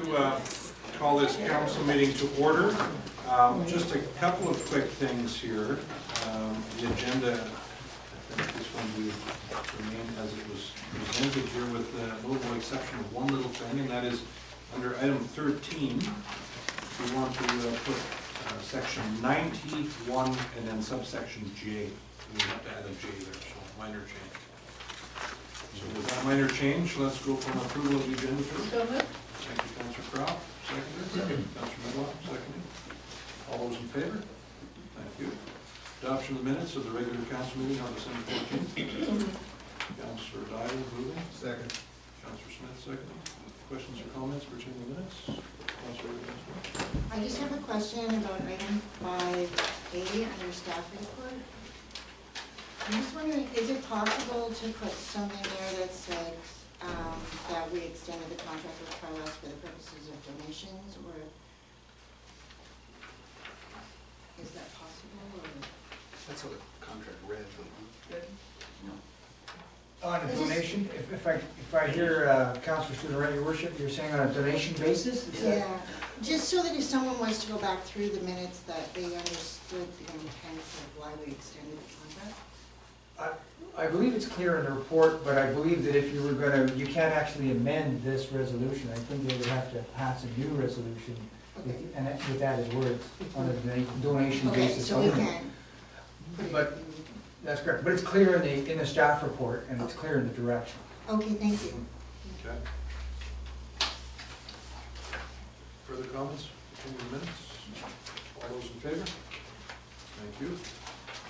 to call this council meeting to order. Just a couple of quick things here. The agenda, I think this one will remain as it was presented here with the notable exception of one little thing, and that is under item 13, we want to put section 91 and then subsection J. We have to add a J there, so minor change. So with that minor change, let's go for an approval of the agenda. So moved. Thank you, Councillor Crowell. Seconded. Councillor Medlock, seconded. All those in favor? Thank you. Adoption of the minutes of the regular council meeting on December 14th. Councillor Dyer moving. Second. Councillor Smith seconding. Questions or comments pertaining to the minutes? Councillor Smith. I just have a question about item 5A under staff report. I'm just wondering, is it possible to put something there that says that we extended the contract with Fortoloczky for the purposes of donations, or is that possible? Or? That's how the contract read. No. On a donation, if I hear Councillor Student right, your worship, you're saying on a donation basis? Yeah, just so that if someone was to go back through the minutes, that they understood the intent of why we extended the contract. I believe it's clear in the report, but I believe that if you were going to, you can't actually amend this resolution. I think they would have to pass a new resolution with added words on a donation basis. So we can. But that's correct. But it's clear in the staff report, and it's clear in the direction. Okay, thank you. Okay. Further comments between the minutes? All those in favor? Thank you.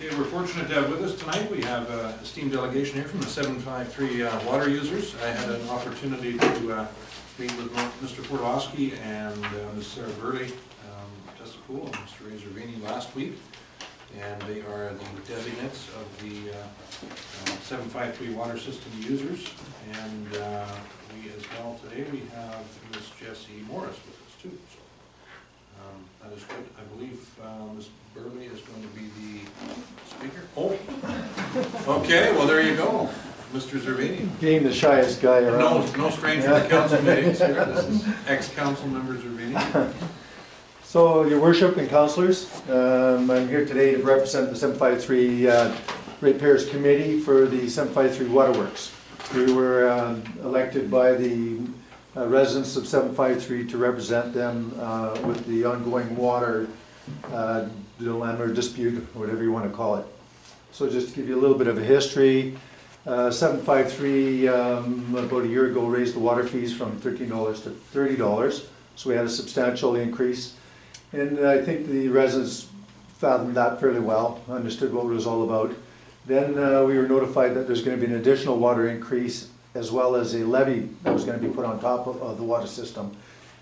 Okay, we're fortunate to have with us tonight. We have an esteemed delegation here from the 753 water users. I had an opportunity to meet with Mr. Fortoloczky and Ms. Sarah Burley, Tessapool, and Mr. Ray Zervini last week. And they are the designates of the 753 water system users. And we as well today, we have Ms. Jessie Morris with us too. So that is good. I believe Ms. Burley is going to be the speaker. Oh, okay. Well, there you go, Mr. Zervini. Being the shyest guy around. No stranger to council meetings here. This is ex-council member Zervini. So, Your Worship and councillors, I'm here today to represent the 753 Ratepayers Committee for the 753 Waterworks. We were elected by the residents of 753 to represent them with the ongoing water dilemma or dispute, or whatever you want to call it. So just to give you a little bit of a history, 753 about a year ago raised the water fees from $13 to $30, so we had a substantial increase. And I think the residents fathomed that fairly well, understood what it was all about. Then we were notified that there's going to be an additional water increase as well as a levy that was going to be put on top of the water system.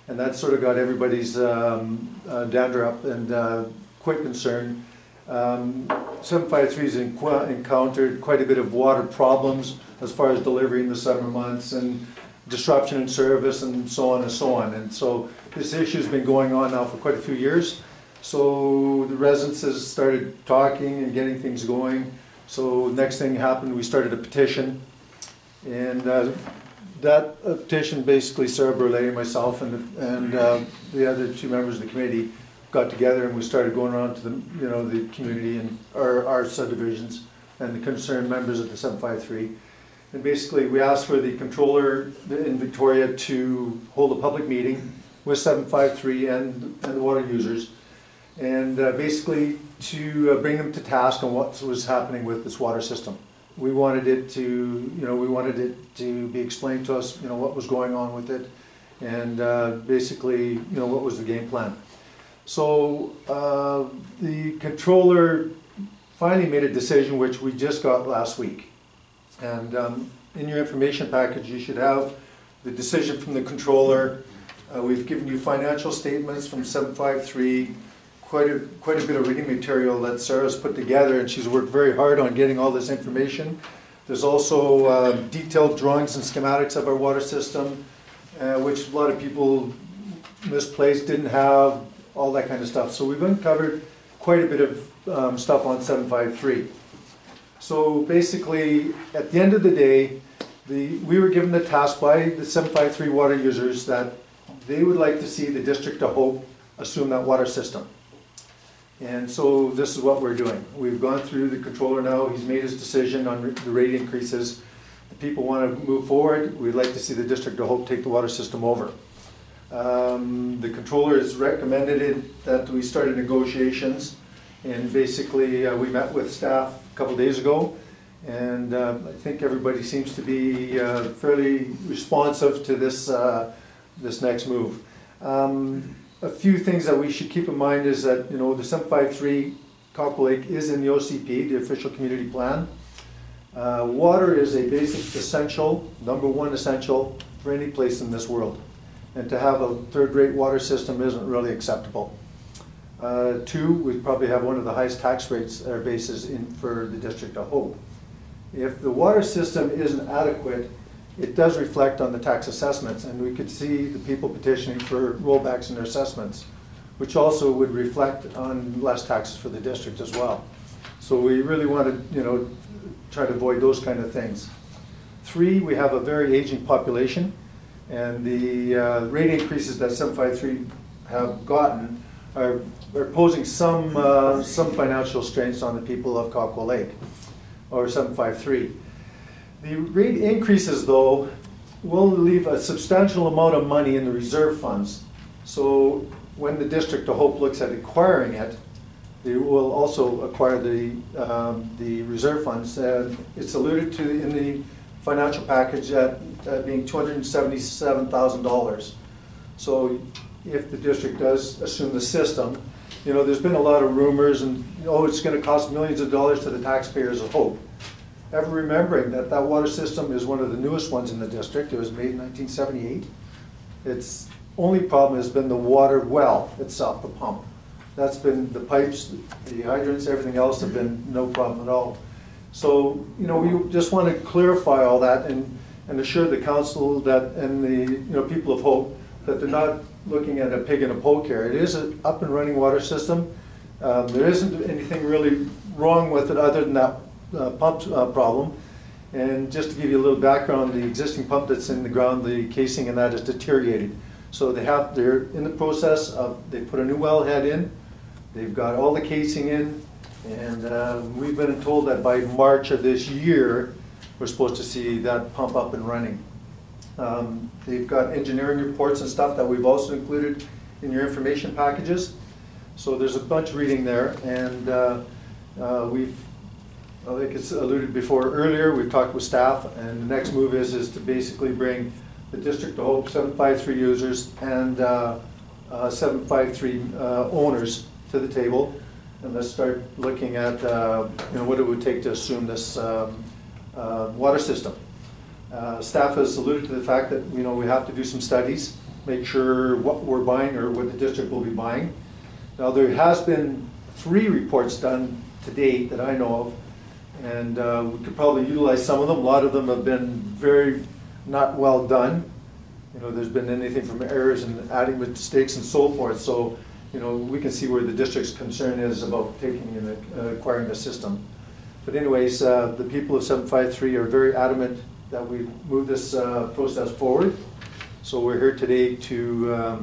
And that sort of got everybody's dander up and quite concerned. 753 has encountered quite a bit of water problems as far as delivery in the summer months and disruption in service and so on and so on. And so this issue has been going on now for quite a few years. So the residents has started talking and getting things going. So next thing happened, we started a petition. And that petition, basically Sarah Burley, myself, and the other two members of the committee got together and we started going around to the community and our subdivisions and the concerned members of the 753. And basically we asked for the controller in Victoria to hold a public meeting with 753 and the water users, and basically to bring them to task on what was happening with this water system. We wanted it to, be explained to us, what was going on with it, and basically, what was the game plan. So the controller finally made a decision, which we just got last week. And in your information package, you should have the decision from the controller. We've given you financial statements from 753. Quite a bit of reading material that Sarah's put together, and she's worked very hard on getting all this information. There's also detailed drawings and schematics of our water system, which a lot of people misplaced, didn't have, all that kind of stuff. So we've uncovered quite a bit of stuff on 753. So basically, at the end of the day, we were given the task by the 753 water users that they would like to see the District of Hope assume that water system. And so this is what we're doing. We've gone through the controller now, he's made his decision on the rate increases. The people want to move forward, we'd like to see the District of Hope take the water system over. The controller has recommended that we started negotiations, and basically we met with staff a couple days ago, and I think everybody seems to be fairly responsive to this, this next move. A few things that we should keep in mind is that, you know, the 753 Cockle Lake is in the OCP, the official community plan. Water is a basic essential, #1 essential for any place in this world. And to have a third-rate water system isn't really acceptable. 2, we probably have one of the highest tax rates or bases for the District of Hope. If the water system isn't adequate, it does reflect on the tax assessments, and we could see the people petitioning for rollbacks in their assessments, which also would reflect on less taxes for the district as well. So we really want to, you know, try to avoid those kind of things. 3, we have a very aging population, and the rate increases that 753 have gotten are posing some financial strains on the people of Cockle Lake, or 753. The rate increases, though, will leave a substantial amount of money in the reserve funds. So when the District of Hope looks at acquiring it, they will also acquire the reserve funds. It's alluded to in the financial package at being $277,000. So if the district does assume the system, you know, there's been a lot of rumors and, oh, it's going to cost millions of dollars to the taxpayers of Hope. Ever remembering that that water system is one of the newest ones in the district. It was made in 1978. Its only problem has been the water well itself, the pump. That's been the pipes, the hydrants, everything else have been no problem at all. So, you know, we just want to clarify all that and assure the council that, and the, you know, people of Hope, that they're not looking at a pig in a poke here. It is an up and running water system. There isn't anything really wrong with it other than that pump problem. And just to give you a little background, the existing pump that's in the ground, the casing and that is deteriorated. So they're in the process of, they put a new wellhead in, they've got all the casing in, and we've been told that by March of this year, we're supposed to see that pump up and running. They've got engineering reports and stuff that we've also included in your information packages. So there's a bunch of reading there, and like it's alluded before earlier, we've talked with staff, and the next move is to basically bring the District of Hope 753 users and 753 owners to the table, and let's start looking at you know, what it would take to assume this water system. Staff has alluded to the fact that, you know, we have to do some studies, make sure what we're buying or what the district will be buying. Now there has been 3 reports done to date that I know of, and we could probably utilize some of them. A lot of them have been very not well done. You know, there's been anything from errors and adding mistakes and so forth. So, you know, we can see where the district's concern is about taking and acquiring the system. But anyways, the people of 753 are very adamant that we move this process forward. So we're here today to,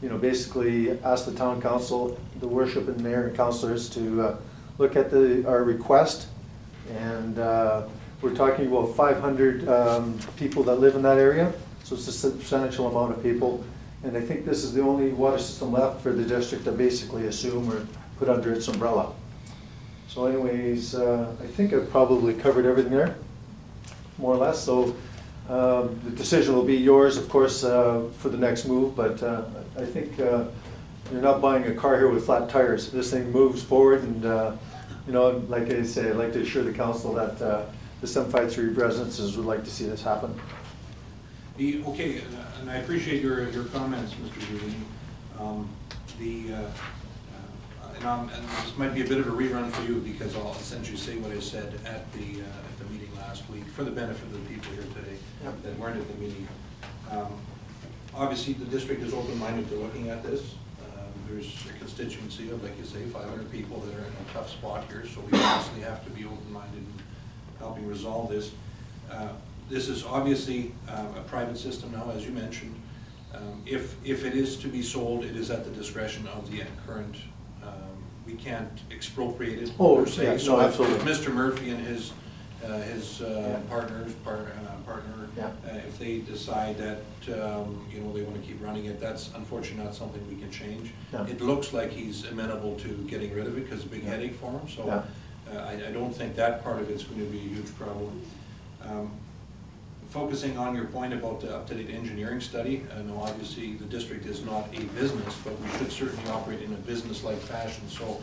you know, basically ask the town council, the worship and mayor and councilors to look at our request. And we're talking about 500 people that live in that area, so it's a substantial amount of people. And I think this is the only water system left for the district to basically assume or put under its umbrella. So anyways, I think I've probably covered everything there, more or less. So the decision will be yours, of course, for the next move, but I think you're not buying a car here with flat tires. This thing moves forward, and you know, like I say, I'd like to assure the council that the 753 residences would like to see this happen. Okay, and I appreciate your comments, Mr. Zervini. And this might be a bit of a rerun for you, because I'll essentially say what I said at the meeting last week for the benefit of the people here today that weren't at the meeting. Obviously, the district is open-minded to looking at this. There's a constituency of, like you say, 500 people that are in a tough spot here, so we obviously have to be open-minded in helping resolve this. This is obviously a private system now, as you mentioned. If it is to be sold, it is at the discretion of the current, we can't expropriate it Oh, per se. yeah, So no, if absolutely. Mr. Murphy and his Yeah. partner, Yeah. if they decide that, you know, they want to keep running it, that's unfortunately not something we can change. Yeah. It looks like he's amenable to getting rid of it because it's a big headache for him, so Yeah. I don't think that part of it's going to be a huge problem. Focusing on your point about the up-to-date engineering study, no, obviously the district is not a business, but we should certainly operate in a business-like fashion. So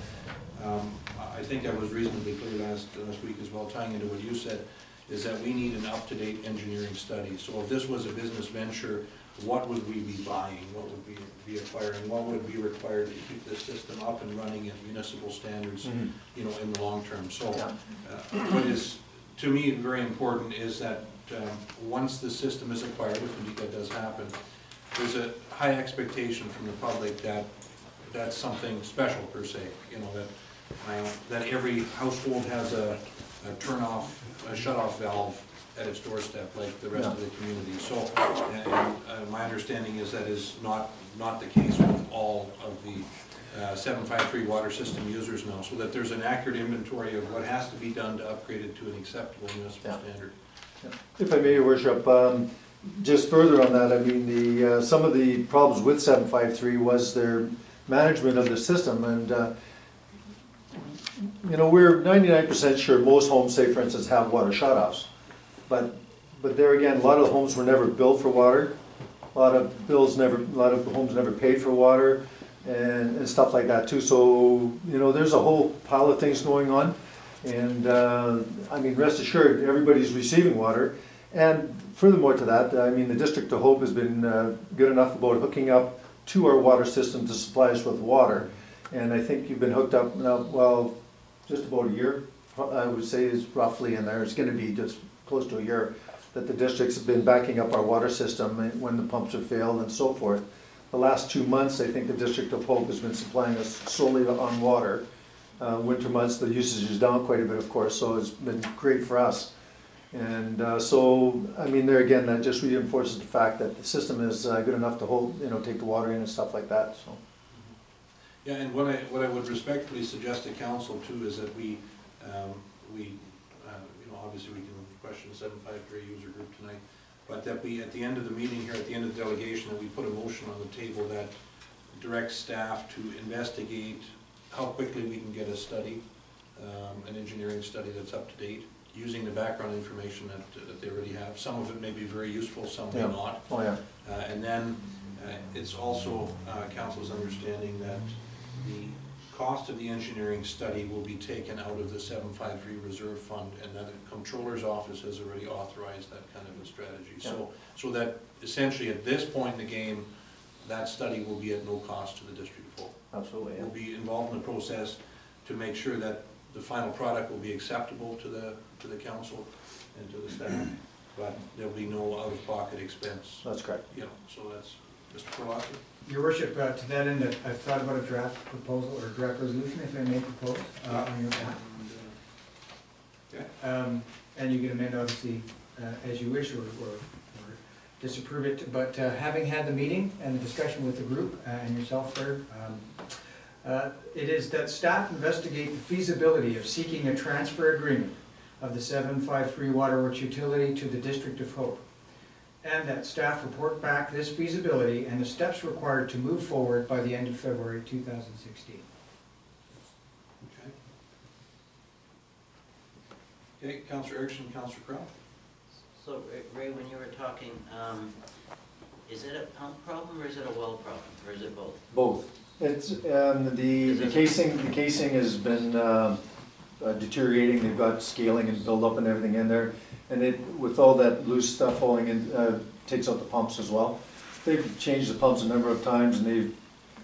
I think I was reasonably clear last week as well, tying into what you said, is that we need an up-to-date engineering study. So if this was a business venture, what would we be buying? What would we be acquiring? What would be required to keep the system up and running at municipal standards, you know, in the long term? So what is, to me, very important is that once the system is acquired, if indeed that does happen, there's a high expectation from the public that that's something special per se, you know, that every household has a turn-off, a shut-off valve at its doorstep like the rest of the community. So, and my understanding is that is not the case with all of the 753 water system users now, so that there's an accurate inventory of what has to be done to upgrade it to an acceptable municipal standard. If I may, Your Worship, just further on that, I mean, some of the problems with 753 was their management of the system, and you know, we're 99% sure most homes, say for instance, have water shutoffs, but there again, a lot of the homes were never billed for water, a lot of homes never paid for water, and stuff like that too. So you know, there's a whole pile of things going on. And I mean, rest assured, everybody's receiving water. And furthermore to that, I mean, the District of Hope has been good enough about hooking up to our water system to supply us with water. And I think you've been hooked up now, well, just about a year, I would say is roughly in there. It's going to be just close to a year that the districts have been backing up our water system when the pumps have failed and so forth. The last 2 months, I think the District of Hope has been supplying us solely on water. Winter months, the usage is down quite a bit, of course, so it's been great for us. And so, I mean, there again, that just reinforces the fact that the system is good enough to hold, you know, take the water in and stuff like that. So. Yeah, and what I would respectfully suggest to council too is that we you know, obviously we can question the 753 user group tonight, but that we, at the end of the meeting here, at the end of the delegation, that we put a motion on the table that directs staff to investigate how quickly we can get a study, an engineering study that's up to date, using the background information that they already have. Some of it may be very useful, some may not. Oh, yeah. And then it's also council's understanding that the cost of the engineering study will be taken out of the 753 reserve fund, and that the comptroller's office has already authorized that kind of a strategy. Yeah. So that essentially at this point in the game, that study will be at no cost to the District of Hope. Absolutely. Yeah. We'll be involved in the process to make sure that the final product will be acceptable to the council and to the staff, but there'll be no out-of-pocket expense. That's correct. You know, so that's Mr. Fortoloczky. Your Worship, to that end, I've thought about a draft proposal or draft resolution, if I may propose, on your behalf. Okay. And you can amend obviously as you wish or disapprove it, but having had the meeting and the discussion with the group and yourself there, it is that staff investigate the feasibility of seeking a transfer agreement of the 753 Waterworks utility to the District of Hope, and that staff report back this feasibility and the steps required to move forward by the end of February 2016. Okay, Councillor Erickson, Councillor Crowe. So Ray, when you were talking, is it a pump problem or is it a well problem, or is it both? Both. It's the casing has been deteriorating. They've got scaling and buildup and everything in there, and it with all that loose stuff falling in takes out the pumps as well. They've changed the pumps a number of times, and they've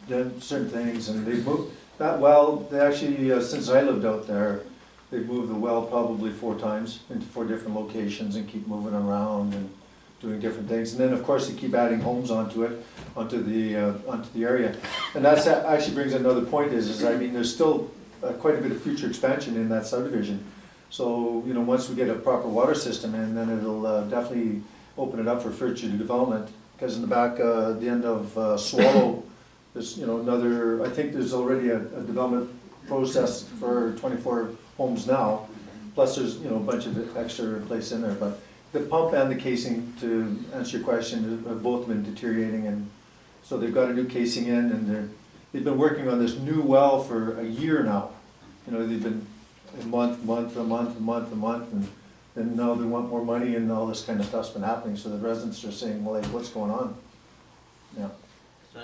done certain things, and they've moved that well. They actually since I lived out there, they've moved the well probably 4 times into 4 different locations and keep moving around and doing different things. And then of course they keep adding homes onto it, onto the area. And that actually brings another point is I mean there's still quite a bit of future expansion in that subdivision. So you know once we get a proper water system in, then it'll definitely open it up for future development because in the back, the end of Swallow, there's, you know, another, I think there's already a development process for 24 homes now, plus there's, you know, a bunch of extra place in there, but the pump and the casing, to answer your question, have both been deteriorating, and so they've got a new casing in, and they've been working on this new well for a year now. You know, they've been a month, and then now they want more money, and all this kind of stuff's been happening, so the residents are saying, well, like, what's going on? Yeah. So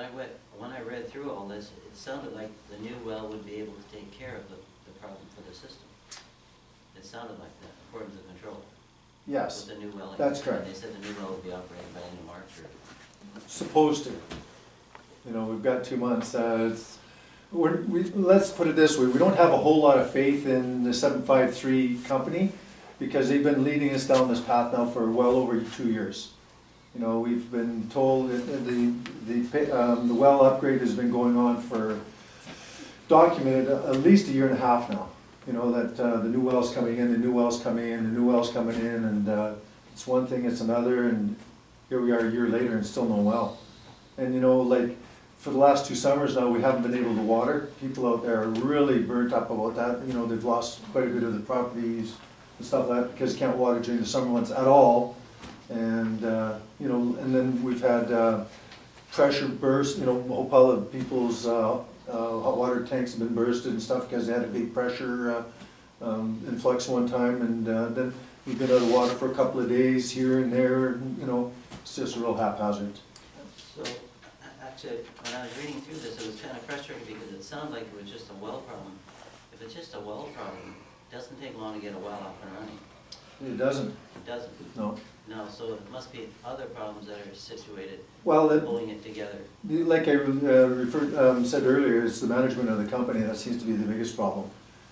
when I read through all this, it sounded like the new well would be able to take care of the problem for the system. It sounded like that, according to the controller. Yes, With the new well. that's correct. They said the new well would be operating by end of March or. Supposed to. You know, we've got 2 months. Let's put it this way, we don't have a whole lot of faith in the 753 company, because they've been leading us down this path now for well over 2 years. You know, we've been told that the well upgrade has been going on for, documented, at least 1.5 years now. You know, that the new well's coming in, the new well's coming in, the new well's coming in, and it's one thing, it's another, and here we are 1 year later and still no well. And you know, like, for the last 2 summers now, we haven't been able to water. People out there are really burnt up about that. You know, they've lost quite a bit of the properties and stuff like that, because can't water during the summer months at all. And, you know, and then we've had pressure bursts, you know, a whole pile of people's hot water tanks have been bursted and stuff, because they had a big pressure influx one time, and then we've been out of water for a couple of days here and there, and, you know, it's just a real haphazard. So, actually, when I was reading through this, it was kind of frustrating, because it sounded like it was just a well problem. If it's just a well problem, it doesn't take long to get a well up and running. It doesn't. It doesn't. No. No, so it must be other problems that are situated, Well, pulling it together. like I said earlier, it's the management of the company that seems to be the biggest problem.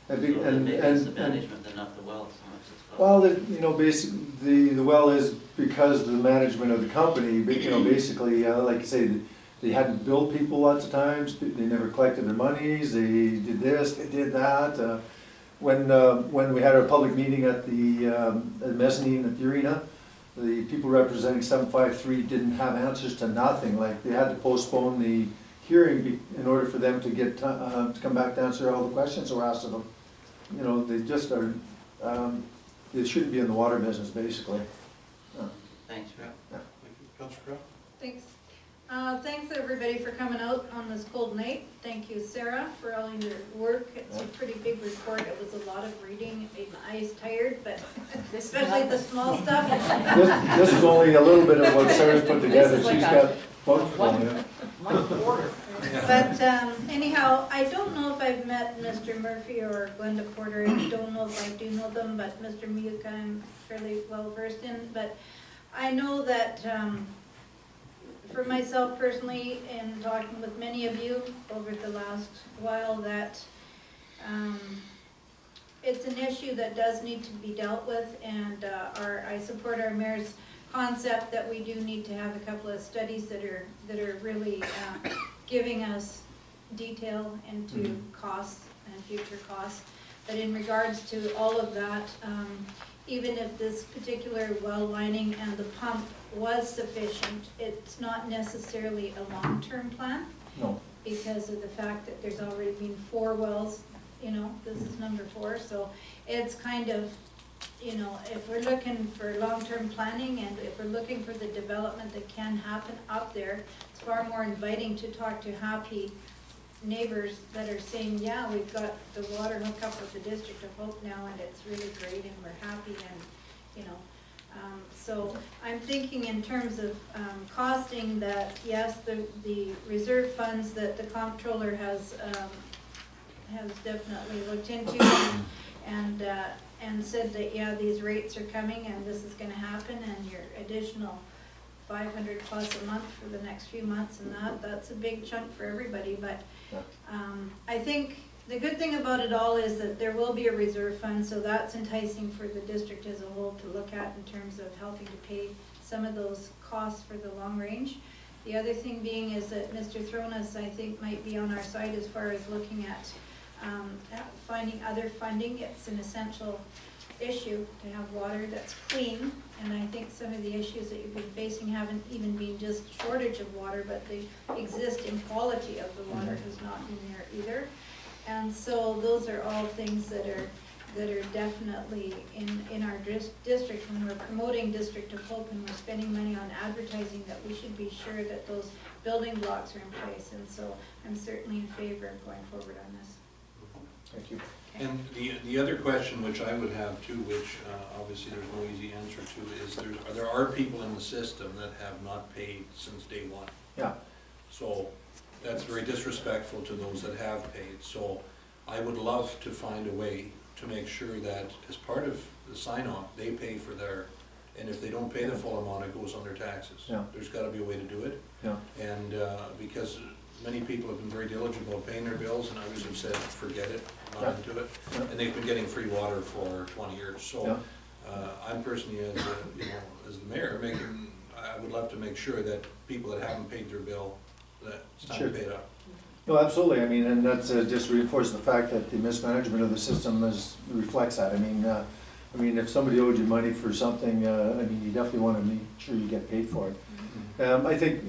So maybe it's the management and not the well so much as Well, you know, basically, the well is because of the management of the company, but, you know, basically, like you say, they hadn't billed people lots of times, they never collected their monies, they did this, they did that. When we had our public meeting at the mezzanine at the arena, the people representing 753 didn't have answers to nothing. Like, they had to postpone the hearing in order for them to get to come back to answer all the questions that were asked of them. You know, they just are, they shouldn't be in the water business, basically. Thanks, Rob. Thank you. Councillor Crowe? Thanks. Thanks everybody for coming out on this cold night. Thank you, Sarah, for all your work. It's a pretty big report. It was a lot of reading. It made my eyes tired, but especially the small stuff. This is only a little bit of what Sarah's put together. This is like She's a- got both of them. One quarter. But anyhow, I don't know if I've met Mr. Murphy or Glenda Porter. I don't know if I do know them, but Mr. Muke I'm fairly well versed in. But I know that for myself personally, in talking with many of you over the last while, that it's an issue that does need to be dealt with, and I support our mayor's concept that we do need to have a couple of studies that are really giving us detail into costs and future costs. But in regards to all of that, even if this particular well lining and the pump was sufficient, it's not necessarily a long-term plan. No. Because of the fact that there's already been 4 wells, you know, this is number 4, so it's kind of, you know, if we're looking for long-term planning and if we're looking for the development that can happen up there, it's far more inviting to talk to happy neighbors that are saying, yeah, we've got the water hookup with the District of Hope now, and it's really great, and we're happy, and, you know. So I'm thinking in terms of costing that, yes, the reserve funds that the comptroller has definitely looked into and said that, yeah, these rates are coming and this is gonna happen, and your additional 500 plus a month for the next few months, and that's a big chunk for everybody. But I think the good thing about it all is that there will be a reserve fund, so that's enticing for the district as a whole to look at in terms of helping to pay some of those costs for the long range. The other thing being is that Mr. Thronas, I think, might be on our side as far as looking at finding other funding. It's an essential issue to have water that's clean. And I think some of the issues that you've been facing haven't even been just shortage of water, but the existing quality of the water has not been there either. And so those are all things that are definitely in our district, when we're promoting District of Hope and we're spending money on advertising, that we should be sure that those building blocks are in place. And so I'm certainly in favor of going forward on this. Thank you. Okay. And the other question which I would have too, which obviously there's no easy answer to, is there are people in the system that have not paid since day one. Yeah. So that's very disrespectful to those that have paid. So I would love to find a way to make sure that as part of the sign-off, they pay for their, and if they don't pay the full amount, it goes on their taxes. Yeah. There's gotta be a way to do it. Yeah. And because many people have been very diligent about paying their bills, and others have said, forget it, Yeah. not into it. Yeah. And they've been getting free water for 20 years. So Yeah. I'm personally, as the mayor, I would love to make sure that people that haven't paid their bill, that it's time to pay it up. No, absolutely. I mean, and that's just reinforces the fact that the mismanagement of the system reflects that. I mean, if somebody owed you money for something, I mean, you definitely want to make sure you get paid for it. I think,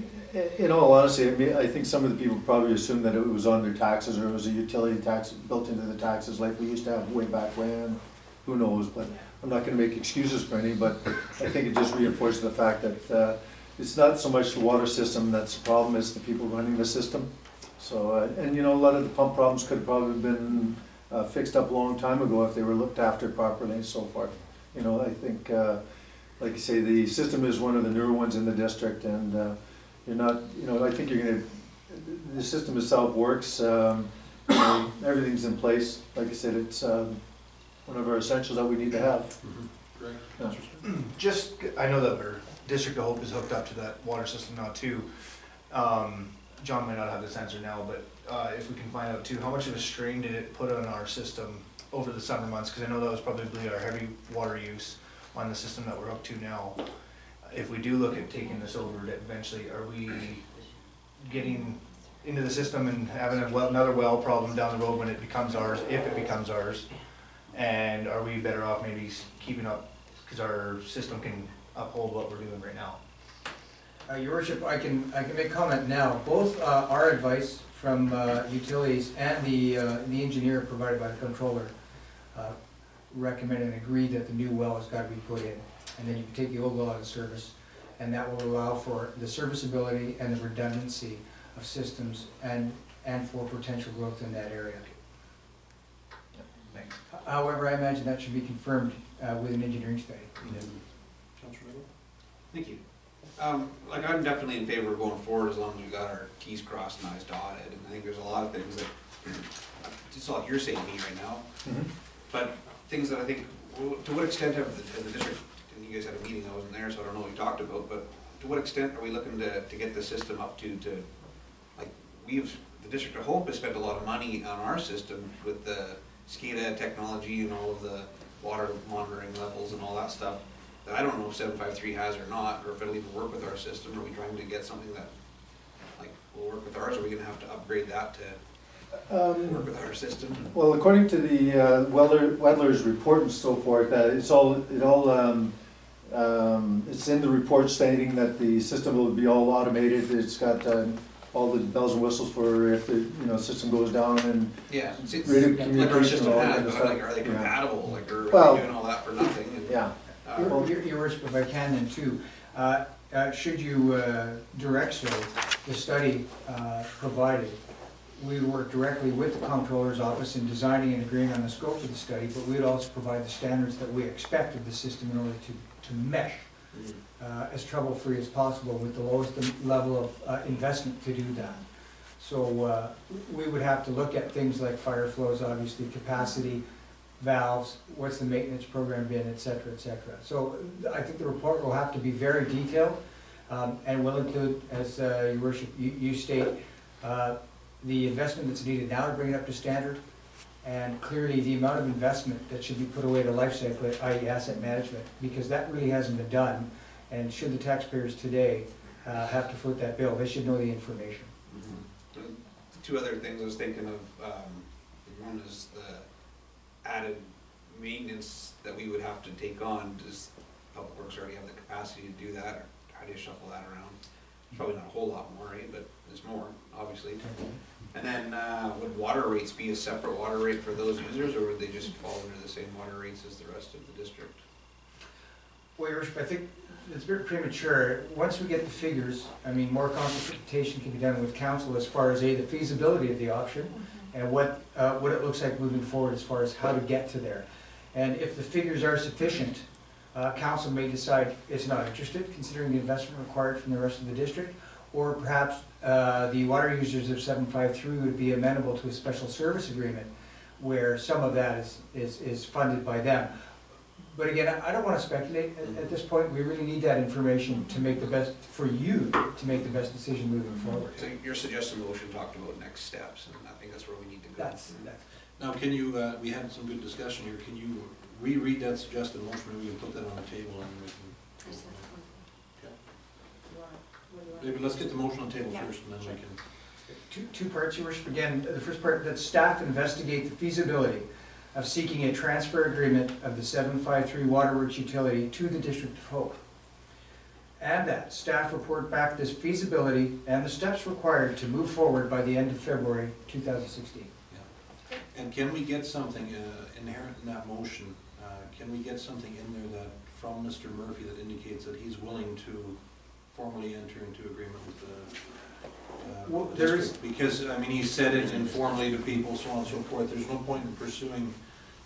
in all honesty, I think some of the people probably assumed that it was on their taxes, or it was a utility tax built into the taxes like we used to have way back when. Who knows? But I'm not going to make excuses for any, but I think it just reinforces the fact that it's not so much the water system that's the problem, it's the people running the system. So, and a lot of the pump problems could have probably been fixed up a long time ago if they were looked after properly and so forth. I think, like you say, the system is one of the newer ones in the district, and you're not, I think the system itself works, everything's in place. Like I said, it's one of our essentials that we need to have. Great. Yeah. Just, I know that our District of Hope is hooked up to that water system now too. John might not have this answer now, but if we can find out too, how much of a strain did it put on our system over the summer months? Because I know that was probably our heavy water use on the system that we're hooked to now. If we do look at taking this over eventually, are we getting into the system and having another well problem down the road when it becomes ours, if it becomes ours? And are we better off maybe keeping up, because our system can uphold what we're doing right now? Your worship, I can make comment now. Both our advice from utilities and the engineer provided by the controller recommend and agree that the new well has got to be put in, and then you can take the old well out of service, and that will allow for the serviceability and the redundancy of systems and for potential growth in that area. Thanks. However, I imagine that should be confirmed with an engineering study. Councilor Riddle? Thank you. Like, I'm definitely in favor of going forward as long as we got our T's crossed and I's dotted, and I think there's a lot of things that, it's all hearsay to me right now, but things that I think, to what extent have the district, and you guys had a meeting, I wasn't there, so I don't know what you talked about, but to what extent are we looking to get the system up to, like, the District of Hope has spent a lot of money on our system with the SCADA technology and all of the water monitoring levels and all that stuff, that I don't know if 753 has or not, or if it'll even work with our system. Are we trying to get something that, like, will work with ours? Are we gonna have to upgrade that to work with our system? Well, according to the Wedler's report and so forth, it's in the report stating that the system will be all automated. It's got all the bells and whistles for if the system goes down and Yeah, it's radio like our communication system and all has, that but stuff. like, are they compatible? Like, are Well, they doing all that for nothing? And, Yeah. Your worship, if I can then too, should you direct so the study provided, we would work directly with the comptroller's office in designing and agreeing on the scope of the study, but we would also provide the standards that we expect of the system in order to mesh as trouble-free as possible with the lowest level of investment to do that. So we would have to look at things like fire flows, obviously, capacity, valves, what's the maintenance program been, et cetera, et cetera. So I think the report will have to be very detailed and will include, as your worship, you state, the investment that's needed now to bring it up to standard, and clearly the amount of investment that should be put away to life cycle, i.e. asset management, because that really hasn't been done. And should the taxpayers today have to foot that bill, they should know the information. Two other things I was thinking of, one is the added maintenance that we would have to take on, does Public Works already have the capacity to do that, or how do you shuffle that around? Probably not a whole lot more, right, but there's more, obviously. And then, would water rates be a separate water rate for those users, or would they just fall under the same water rates as the rest of the district? Well, Your Worship, I think it's a bit premature. Once we get the figures, I mean, more consultation can be done with council as far as the feasibility of the option and what it looks like moving forward as far as how to get to there. And if the figures are sufficient, council may decide it's not interested, considering the investment required from the rest of the district, or perhaps the water users of 753 would be amenable to a special service agreement where some of that is funded by them. But again, I don't want to speculate at this point. We really need that information to make the best, for you to make the best decision moving forward. So your suggested motion talked about next steps, and I think that's where we need to go. Now, can you, we had some good discussion here, can you reread that suggested motion, maybe we can put that on the table and we can. Maybe let's get the motion on the table first and then we can. Two parts, Your Worship. Again, the first part, that staff investigate the feasibility of seeking a transfer agreement of the 753 Waterworks utility to the District of Hope. And that staff report back this feasibility and the steps required to move forward by the end of February 2016. Yeah. And can we get something inherent in that motion? Can we get something in there that, from Mr. Murphy, that indicates that he's willing to formally enter into agreement with the Well, there is, district? Because, I mean, he said it informally to people, so on and so forth. There's no point in pursuing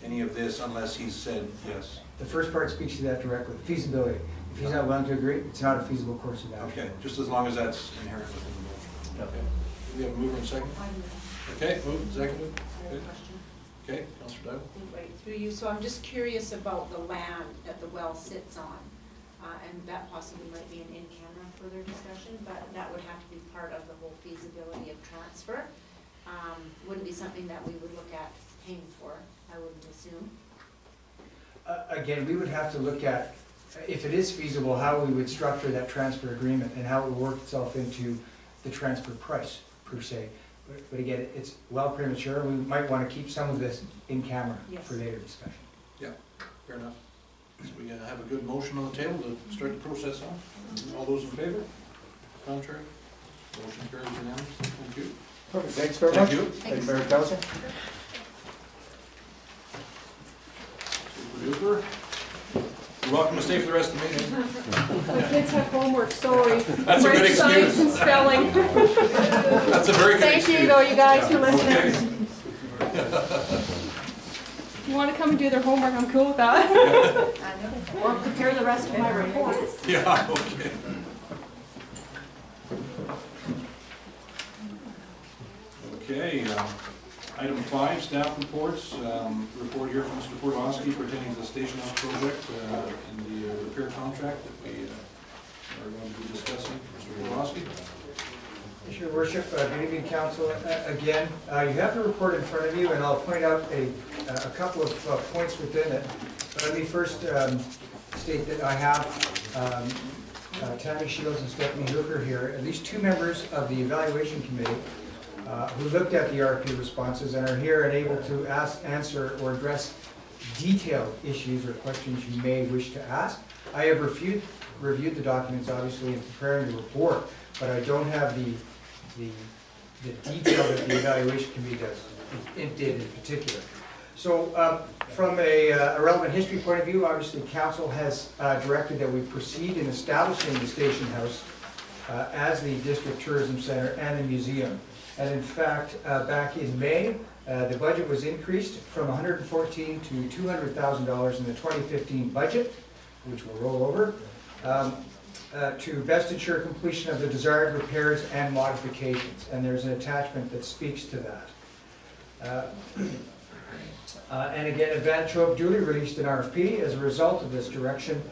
any of this unless he's said yes. the first part speaks to that directly, feasibility. If he's not willing to agree, it's not a feasible course of action. Okay, just as long as that's inherent within the motion. Okay. Do we have a mover and second? Okay, moved and seconded. Good. Okay, Councilor Dowd? Right through you, so I'm just curious about the land that the well sits on, and that possibly might be an in-camera further discussion, but that would have to be part of the whole feasibility of transfer. Wouldn't be something that we would look at paying for, I wouldn't assume. Again, we would have to look at, if it is feasible, how we would structure that transfer agreement and how it would work itself into the transfer price, per se. But again, it's well premature. We might want to keep some of this in camera for later discussion. Yeah, fair enough. So we have a good motion on the table to start the process on. All those in favor? Contrary? Motion carries unanimously. Thank you. Perfect, thanks very much. Thank you. Thank you, Mayor and Council. Super duper. You're welcome to stay for the rest of the meeting. My kids have homework, sorry. That's a good French, science, excuse. and spelling. That's a very good excuse. Thank you, though, you guys, for Okay. listening. If you want to come and do their homework, I'm cool with that. Or prepare the rest of my report. Yeah, okay. Okay, item 5, staff reports. Report here from Mr. Fortoloczky pertaining to the station house project and the repair contract that we are going to be discussing. Mr. Fortoloczky? Your Worship, good evening, Council. Again, you have the report in front of you, and I'll point out a couple of points within it. But let me first state that I have Tammy Shields and Stephanie Hooker here, at least 2 members of the evaluation committee who looked at the RFP responses and are here and able to answer or address detailed issues or questions you may wish to ask. I have reviewed the documents, obviously, in preparing the report, but I don't have the detail that the evaluation committee does, it did in particular. So from a relevant history point of view, obviously council has directed that we proceed in establishing the station house as the district tourism center and the museum. And in fact, back in May, the budget was increased from $114,000 to $200,000 in the 2015 budget, which will roll over, to best ensure completion of the desired repairs and modifications. And there's an attachment that speaks to that. And again, Advantage Hope duly released an RFP as a result of this direction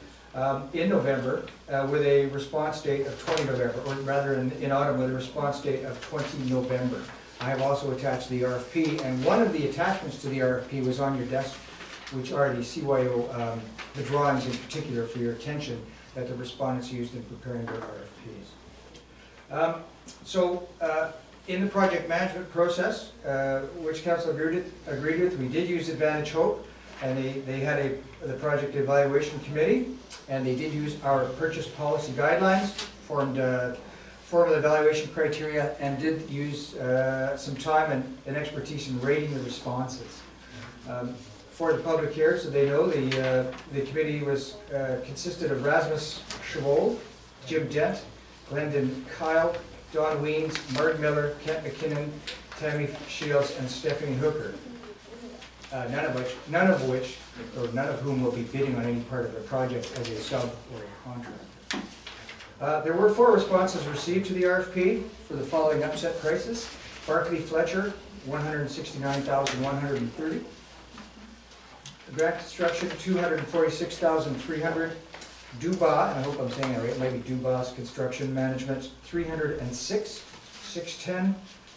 in November with a response date of 20 November, or rather in autumn with a response date of 20 November. I have also attached the RFP, and one of the attachments to the RFP was on your desk, which are the CYO, the drawings in particular for your attention that the respondents used in preparing their RFPs. In the project management process, which council agreed with, we did use Advantage Hope. and they had the project evaluation committee, and they did use our purchase policy guidelines, formed the evaluation criteria, and did use some time and expertise in rating the responses. For the public here, so they know, the committee was consisted of Rasmus Chevaux, Jim Dent, Glendon Kyle, Don Weens, Mark Miller, Kent McKinnon, Tammy Shields, and Stephanie Hooker. None of whom will be bidding on any part of the project as a sub or a contractor. There were 4 responses received to the RFP for the following upset prices. Barclay Fletcher, $169,130. Grant Construction, $246,300. Duba, and I hope I'm saying that right, it might be Duba's Construction Management, $306,610,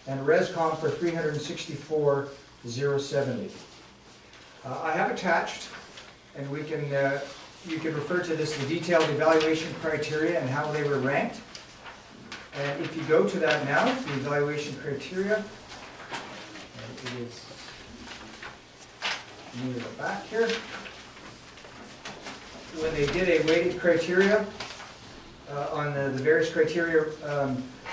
and Rescom for $364,070. I have attached, and you can refer to this, the detailed evaluation criteria and how they were ranked. And if you go to that now, the evaluation criteria, and it is near the back here. When they did a weighted criteria on the various criteria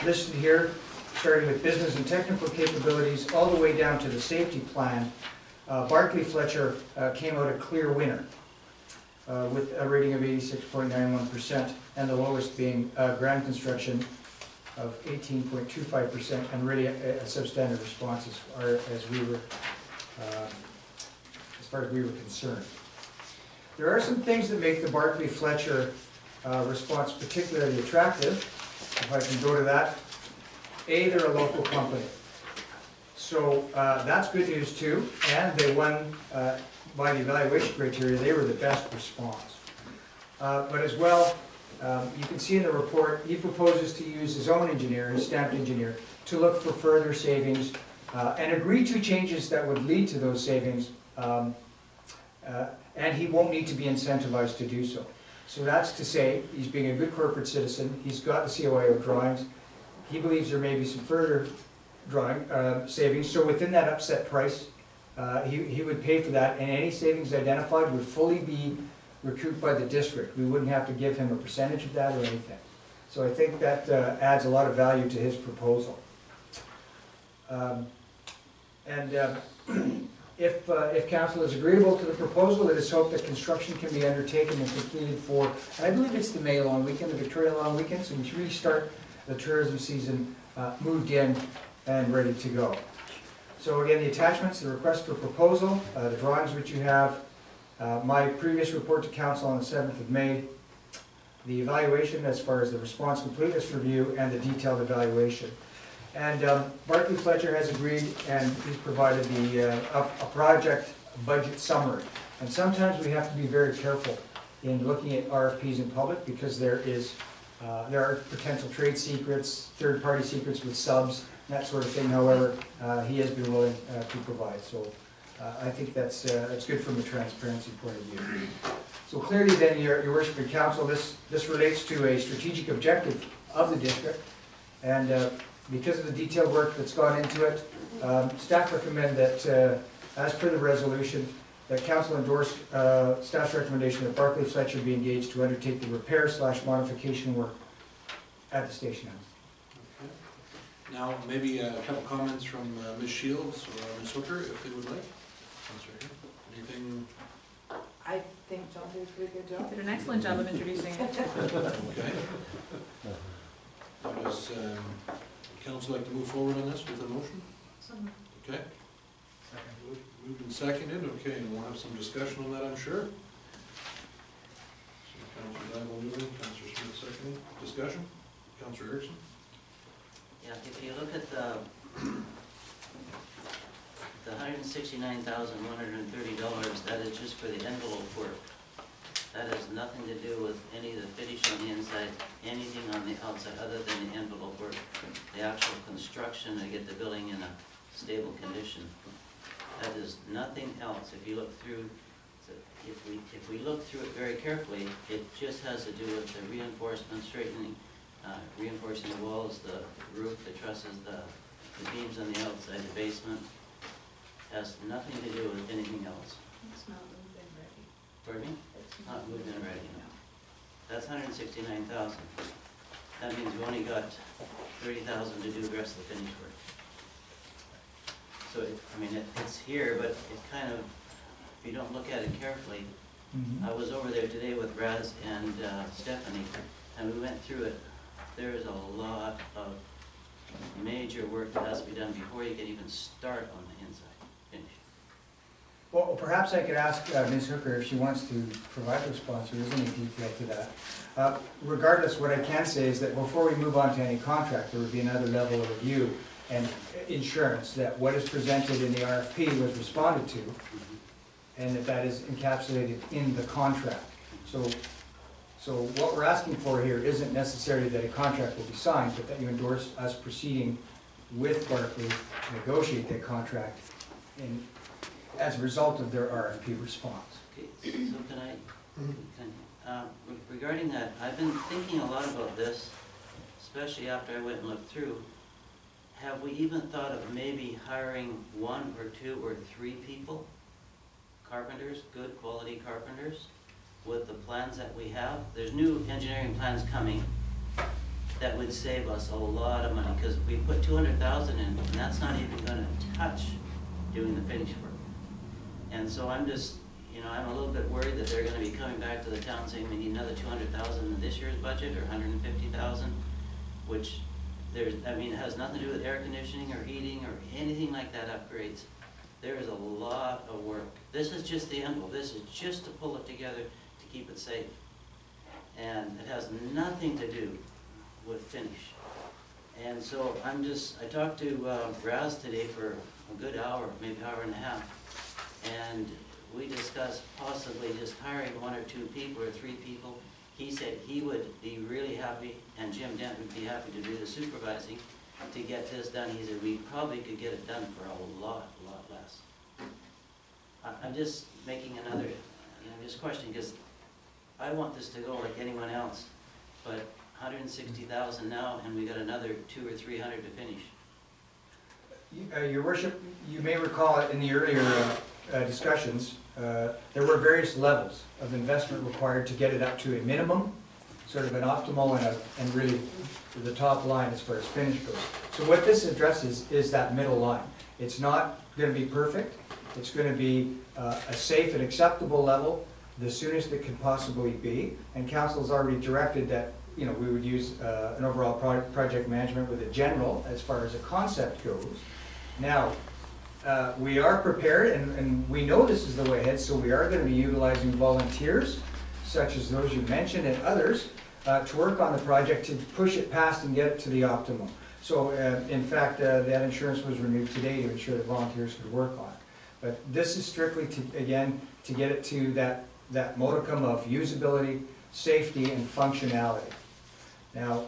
listed here, starting with business and technical capabilities, all the way down to the safety plan, Barclay Fletcher came out a clear winner with a rating of 86.91%, and the lowest being Grand Construction of 18.25%, and really a substandard response as far as we were concerned. There are some things that make the Barclay Fletcher response particularly attractive. If I can go to that. A, they're a local company. So that's good news too, and they won by the evaluation criteria, they were the best response. But as well, you can see in the report, he proposes to use his own engineer, his stamped engineer, to look for further savings and agree to changes that would lead to those savings, and he won't need to be incentivized to do so. So that's to say, he's being a good corporate citizen, he's got the COIO drawings, he believes there may be some further savings, so within that upset price, he would pay for that, and any savings identified would fully be recouped by the district. We wouldn't have to give him a percentage of that or anything. So I think that adds a lot of value to his proposal. If council is agreeable to the proposal, it is hoped that construction can be undertaken and completed for, and I believe it's the May long weekend, the Victoria long weekend, so we should really start the tourism season moved in and ready to go. So again, the attachments, the request for proposal, the drawings which you have, my previous report to council on the 7th of May, the evaluation as far as the response completeness review, and the detailed evaluation. And Barclay Fletcher has agreed, and he's provided a project budget summary. And sometimes we have to be very careful in looking at RFPs in public, because there are potential trade secrets, third-party secrets with subs, that sort of thing. However, he has been willing to provide. So I think that's good from a transparency point of view. So clearly then, your worship and council, this relates to a strategic objective of the district. And because of the detailed work that's gone into it, staff recommend that, as per the resolution, that council endorse staff's recommendation that Barclay Fletcher be engaged to undertake the repair/modification work at the station house. Okay. Now, maybe a couple comments from Ms. Shields or Ms. Hooker, if they would like. Anything? I think John did a pretty good job. Did an excellent job of introducing it. Okay. Does council like to move forward on this with a motion? Okay. Moved and seconded, okay, and we'll have some discussion on that, I'm sure. So Councilor Diamond moving, Councilor Smith seconding, discussion? Councilor Erickson? Yeah, if you look at the $169,130, that is just for the envelope work. That has nothing to do with any of the finish on the inside, anything on the outside other than the envelope work. The actual construction to get the building in a stable condition. That is nothing else. If you look through, if we look through it very carefully, it just has to do with the reinforcement, straightening, reinforcing the walls, the roof, the trusses, the beams on the outside, the basement. Has nothing to do with anything else. It's not moving ready. Pardon me? It's Not moved in ready now. That's 169,000. That means we only got 30,000 to do the rest of the finish work. So, it's here, but it kind of, if you don't look at it carefully, I was over there today with Raz and Stephanie, and we went through it. There is a lot of major work that has to be done before you can even start on the inside finish. Well, perhaps I could ask Ms. Hooker if she wants to provide a response, or is any detail to that. Regardless, what I can say is that before we move on to any contract, there would be another level of review and insurance that what is presented in the RFP was responded to, and that is encapsulated in the contract. So what we're asking for here isn't necessarily that a contract will be signed, but that you endorse us proceeding with Barclay to negotiate that contract as a result of their RFP response. Okay, so regarding that, I've been thinking a lot about this, especially after I went and looked through. Have we even thought of maybe hiring 1 or 2 or 3 people? Carpenters, good quality carpenters, with the plans that we have. There's new engineering plans coming that would save us a lot of money, because we put 200,000 in, and that's not even gonna touch doing the finish work. And so I'm just, I'm a little bit worried that they're gonna be coming back to the town saying we need another 200,000 in this year's budget, or 150,000, which it has nothing to do with air conditioning or heating or anything like that upgrades. There is a lot of work. This is just the envelope. This is just to pull it together to keep it safe. And it has nothing to do with finish. And so I talked to Raz today for a good hour, maybe hour and a half. And we discussed possibly just hiring 1 or 2 people or 3 people. He said he would be really happy, and Jim Dent would be happy to do the supervising to get this done. He said we probably could get it done for a lot less. I'm just making another, just questioning, because I want this to go like anyone else, but 160,000 now, and we got another 200 or 300 to finish. Your Worship, you may recall in the earlier discussions, there were various levels of investment required to get it up to a minimum, sort of an optimal and really the top line as far as finish goes. So what this addresses is that middle line. It's not going to be perfect. It's going to be a safe and acceptable level, the soonest it can possibly be. And Council's already directed that we would use an overall project management with a general as far as a concept goes. Now, we are prepared, and we know this is the way ahead, so we are going to be utilizing volunteers, such as those you mentioned and others, to work on the project to push it past and get it to the optimum. So, in fact, that insurance was renewed today to ensure that volunteers could work on it. But this is strictly, to get it to that modicum of usability, safety, and functionality. Now,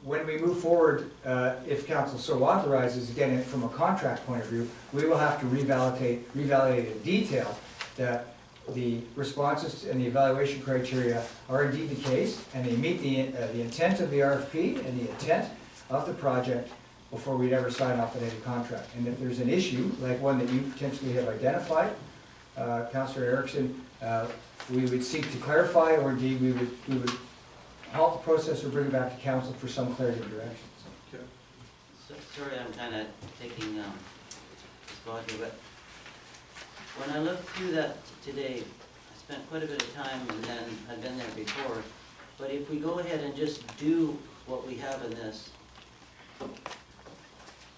when we move forward, if Council so authorizes, again, from a contract point of view, we will have to revalidate in detail that the responses and the evaluation criteria are indeed the case, and they meet the intent of the RFP and the intent of the project before we'd ever sign off on any contract. And if there's an issue, like one that you potentially have identified, Councillor Erickson, we would seek to clarify, or indeed we would halt the process or bring it back to Council for some clarity of directions. Okay. So, sorry, I'm kind of taking a spot here, but when I looked through that today, I spent quite a bit of time, and then I've been there before. But if we go ahead and just do what we have in this,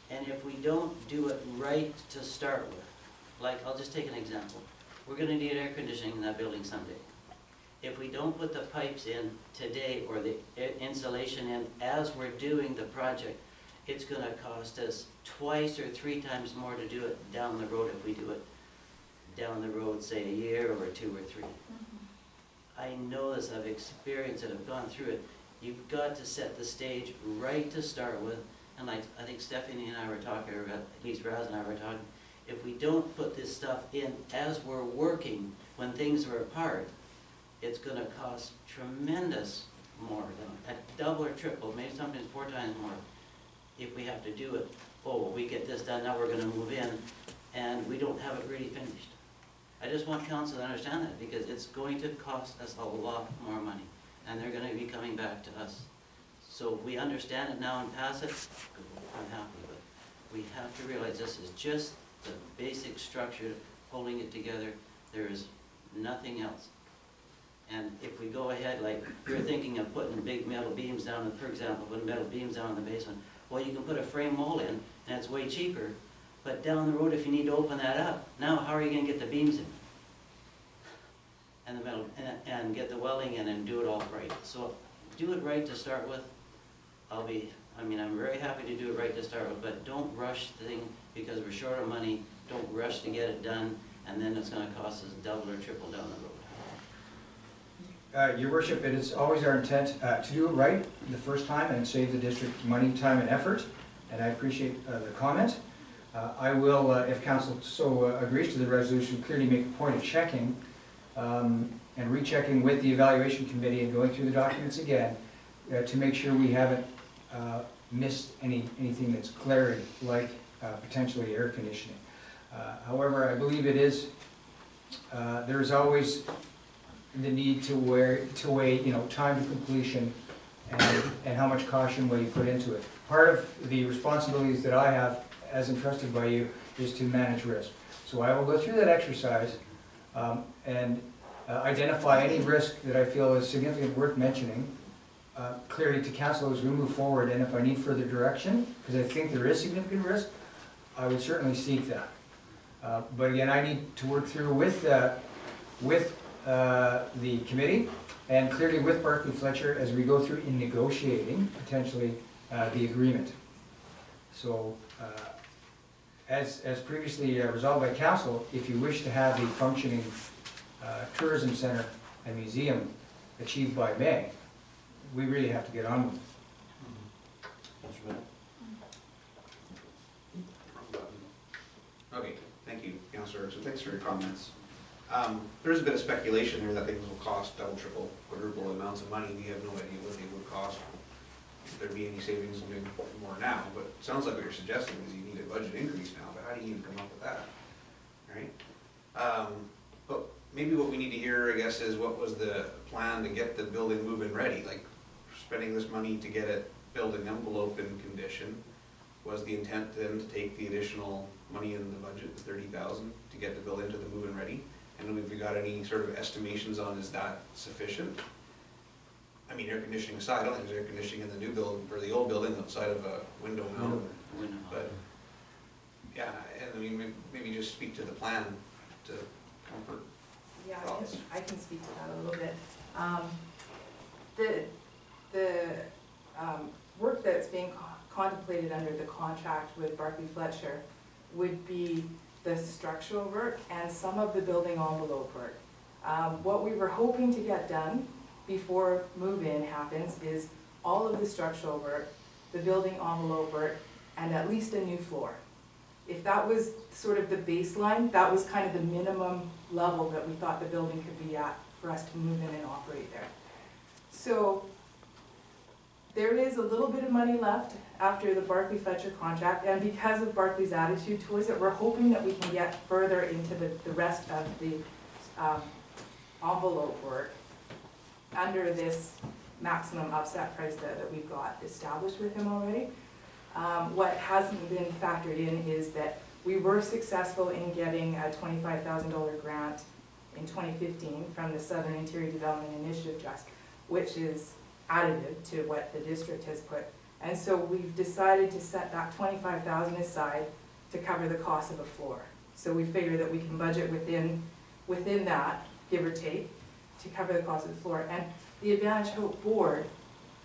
and if we don't do it right to start with, like, I'll just take an example. We're going to need air conditioning in that building someday. If we don't put the pipes in today, or the insulation in as we're doing the project, it's going to cost us 2 or 3 times more to do it down the road if we do it down the road, say a year or 2 or 3. I know this, I've experienced it, I've gone through it. You've got to set the stage right to start with, and like I think Stephanie and I were talking, or at least Raz and I were talking, if we don't put this stuff in as we're working, when things are apart, it's going to cost tremendous more, than a double or triple, maybe sometimes 4 times more, if we have to do it. Oh, we get this done, now we're going to move in, and we don't have it really finished. I just want council to understand that, because it's going to cost us a lot more money, and they're gonna be coming back to us. So if we understand it now and pass it, I'm happy, but we have to realize this is just the basic structure holding it together. There is nothing else. And if we go ahead, like you're thinking of putting big metal beams down, for example, putting metal beams down in the basement, well, you can put a frame wall in, and it's way cheaper. But down the road, if you need to open that up, now how are you gonna get the beams in? And the metal, and get the welding in and do it all right. So do it right to start with. I'm very happy to do it right to start with, but don't rush the thing because we're short of money. Don't rush to get it done, and then it's gonna cost us double or triple down the road. Your worship, it is always our intent to do it right the first time and save the district money, time, and effort, and I appreciate the comment. I will, if council so agrees to the resolution, clearly make a point of checking and rechecking with the evaluation committee and going through the documents again to make sure we haven't missed anything that's glaring, like potentially air conditioning. However, I believe it is, there's always the need to weigh, time to completion and how much caution will you put into it. Part of the responsibilities that I have as entrusted by you is to manage risk. So I will go through that exercise and identify any risk that I feel is significant, worth mentioning, clearly to council as we move forward, and if I need further direction, because I think there is significant risk, I would certainly seek that. But again, I need to work through with the committee and clearly with Barclay Fletcher as we go through in negotiating potentially the agreement. So as previously resolved by council, if you wish to have a functioning tourism center and museum achieved by May, we really have to get on with it. Okay, thank you, Councillor, so thanks for your comments. There's a bit of speculation here that things will cost double, triple, quadruple amounts of money. We have no idea what they would cost. If there'd be any savings in doing more now, but it sounds like what you're suggesting is you need a budget increase now, but how do you even come up with that, right? But maybe what we need to hear, I guess, is what was the plan to get the building moving ready? Like, spending this money to get it building envelope in condition, was the intent then to take the additional money in the budget, the 30,000, to get the building to the move-in ready? And have we got any sort of estimations on, is that sufficient? I mean, air conditioning aside, I don't think there's air conditioning in the new building, or the old building outside of a window mount. But, yeah, and I mean, maybe just speak to the plan to comfort Yeah, thoughts. I can speak to that a little bit. The work that's being contemplated under the contract with Barclay Fletcher would be the structural work and some of the building envelope work. What we were hoping to get done before move-in happens is all of the structural work, the building envelope work, and at least a new floor. If that was sort of the baseline, that was kind of the minimum level that we thought the building could be at for us to move in and operate there. So there is a little bit of money left after the Barclay Fletcher contract, and because of Barclay's attitude towards it, we're hoping that we can get further into the rest of the envelope work under this maximum upset price that we've got established with him already. What hasn't been factored in is that we were successful in getting a $25,000 grant in 2015 from the Southern Interior Development Initiative Trust, which is additive to what the district has put. And so we've decided to set that $25,000 aside to cover the cost of a floor. So we figure that we can budget within that, give or take, to cover the cost of the floor. And the Advantage Hope Board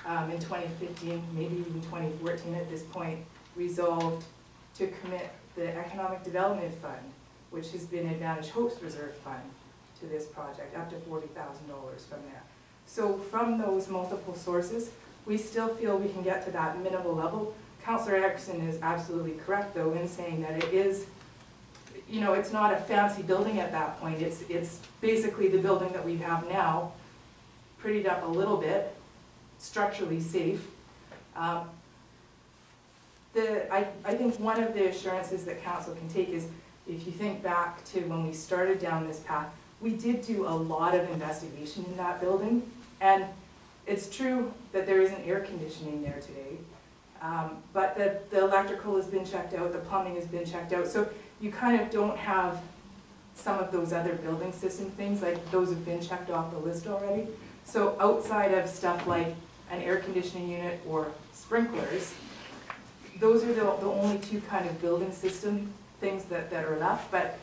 in 2015, maybe even 2014 at this point, resolved to commit the Economic Development Fund, which has been Advantage Hope's reserve fund, to this project, up to $40,000 from there. So from those multiple sources, we still feel we can get to that minimal level. Councillor Erickson is absolutely correct, though, in saying that it is, it's not a fancy building at that point. It's basically the building that we have now, prettied up a little bit, structurally safe. I think one of the assurances that council can take is if you think back to when we started down this path, we did do a lot of investigation in that building. And it's true that there isn't air conditioning there today, but the electrical has been checked out, the plumbing has been checked out. So you kind of don't have some of those other building system things, like those have been checked off the list already. So outside of stuff like an air conditioning unit or sprinklers, those are the only two kind of building system things that are left. But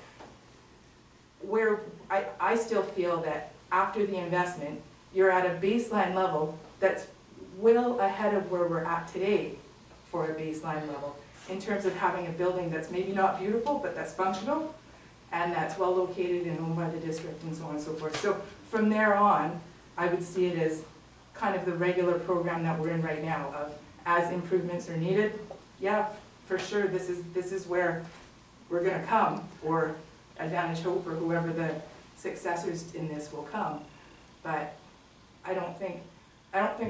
where I still feel that after the investment, you're at a baseline level that's well ahead of where we're at today for a baseline level, in terms of having a building that's maybe not beautiful, but that's functional, and that's well located and owned by the district and so on and so forth. So from there on, I would see it as kind of the regular program that we're in right now of, as improvements are needed, yeah, for sure, this is where we're gonna come, or Advantage Hope or whoever the successors in this will come. But I don't think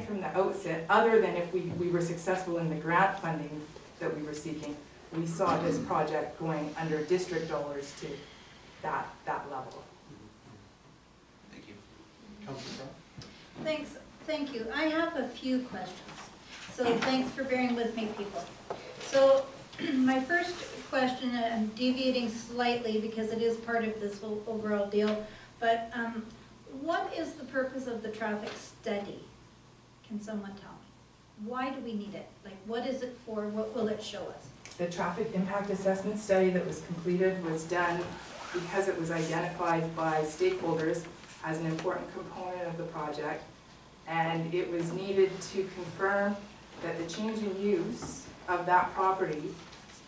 from the outset, other than if we were successful in the grant funding that we were seeking, we saw this project going under district dollars to that level. Thank you. Councillor Brown? Thank you. I have a few questions. So thanks for bearing with me, people. So my first question, I'm deviating slightly because it is part of this whole overall deal, but what is the purpose of the traffic study? Can someone tell me? Why do we need it? Like, what is it for? What will it show us? The traffic impact assessment study that was completed was done because it was identified by stakeholders as an important component of the project, and it was needed to confirm that the change in use of that property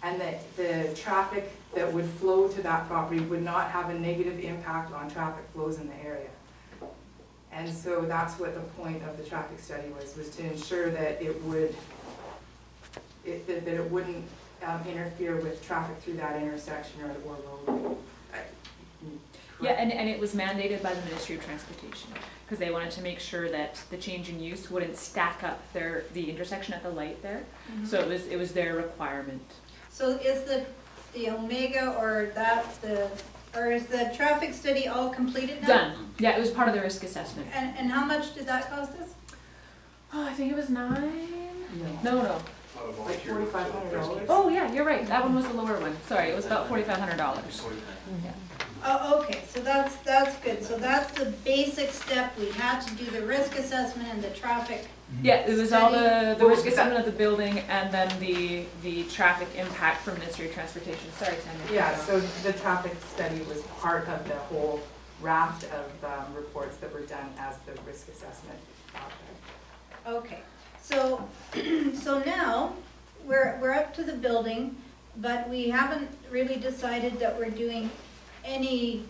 and that the traffic that would flow to that property would not have a negative impact on traffic flows in the area. And so that's what the point of the traffic study was to ensure that it wouldn't interfere with traffic through that intersection or road. Yeah, and it was mandated by the Ministry of Transportation, because they wanted to make sure that the change in use wouldn't stack up the intersection at the light there. Mm-hmm. So it was their requirement. So is the Omega or is the traffic study all completed now? Done. Yeah, it was part of the risk assessment. And how much did that cost us? Oh, I think it was 9? No. No. Like $4,500. Oh yeah, you're right. That one was the lower one. Sorry, it was about $4,500. Yeah. Oh, okay, so that's good. So that's the basic step. We had to do the risk assessment and the traffic. Yeah, it was all the risk assessment of the building and then the traffic impact from Ministry of Transportation. Sorry, Tanya. Yeah, so the traffic study was part of the whole raft of reports that were done as the risk assessment project. Okay, so so now we're up to the building, but we haven't really decided that we're doing anything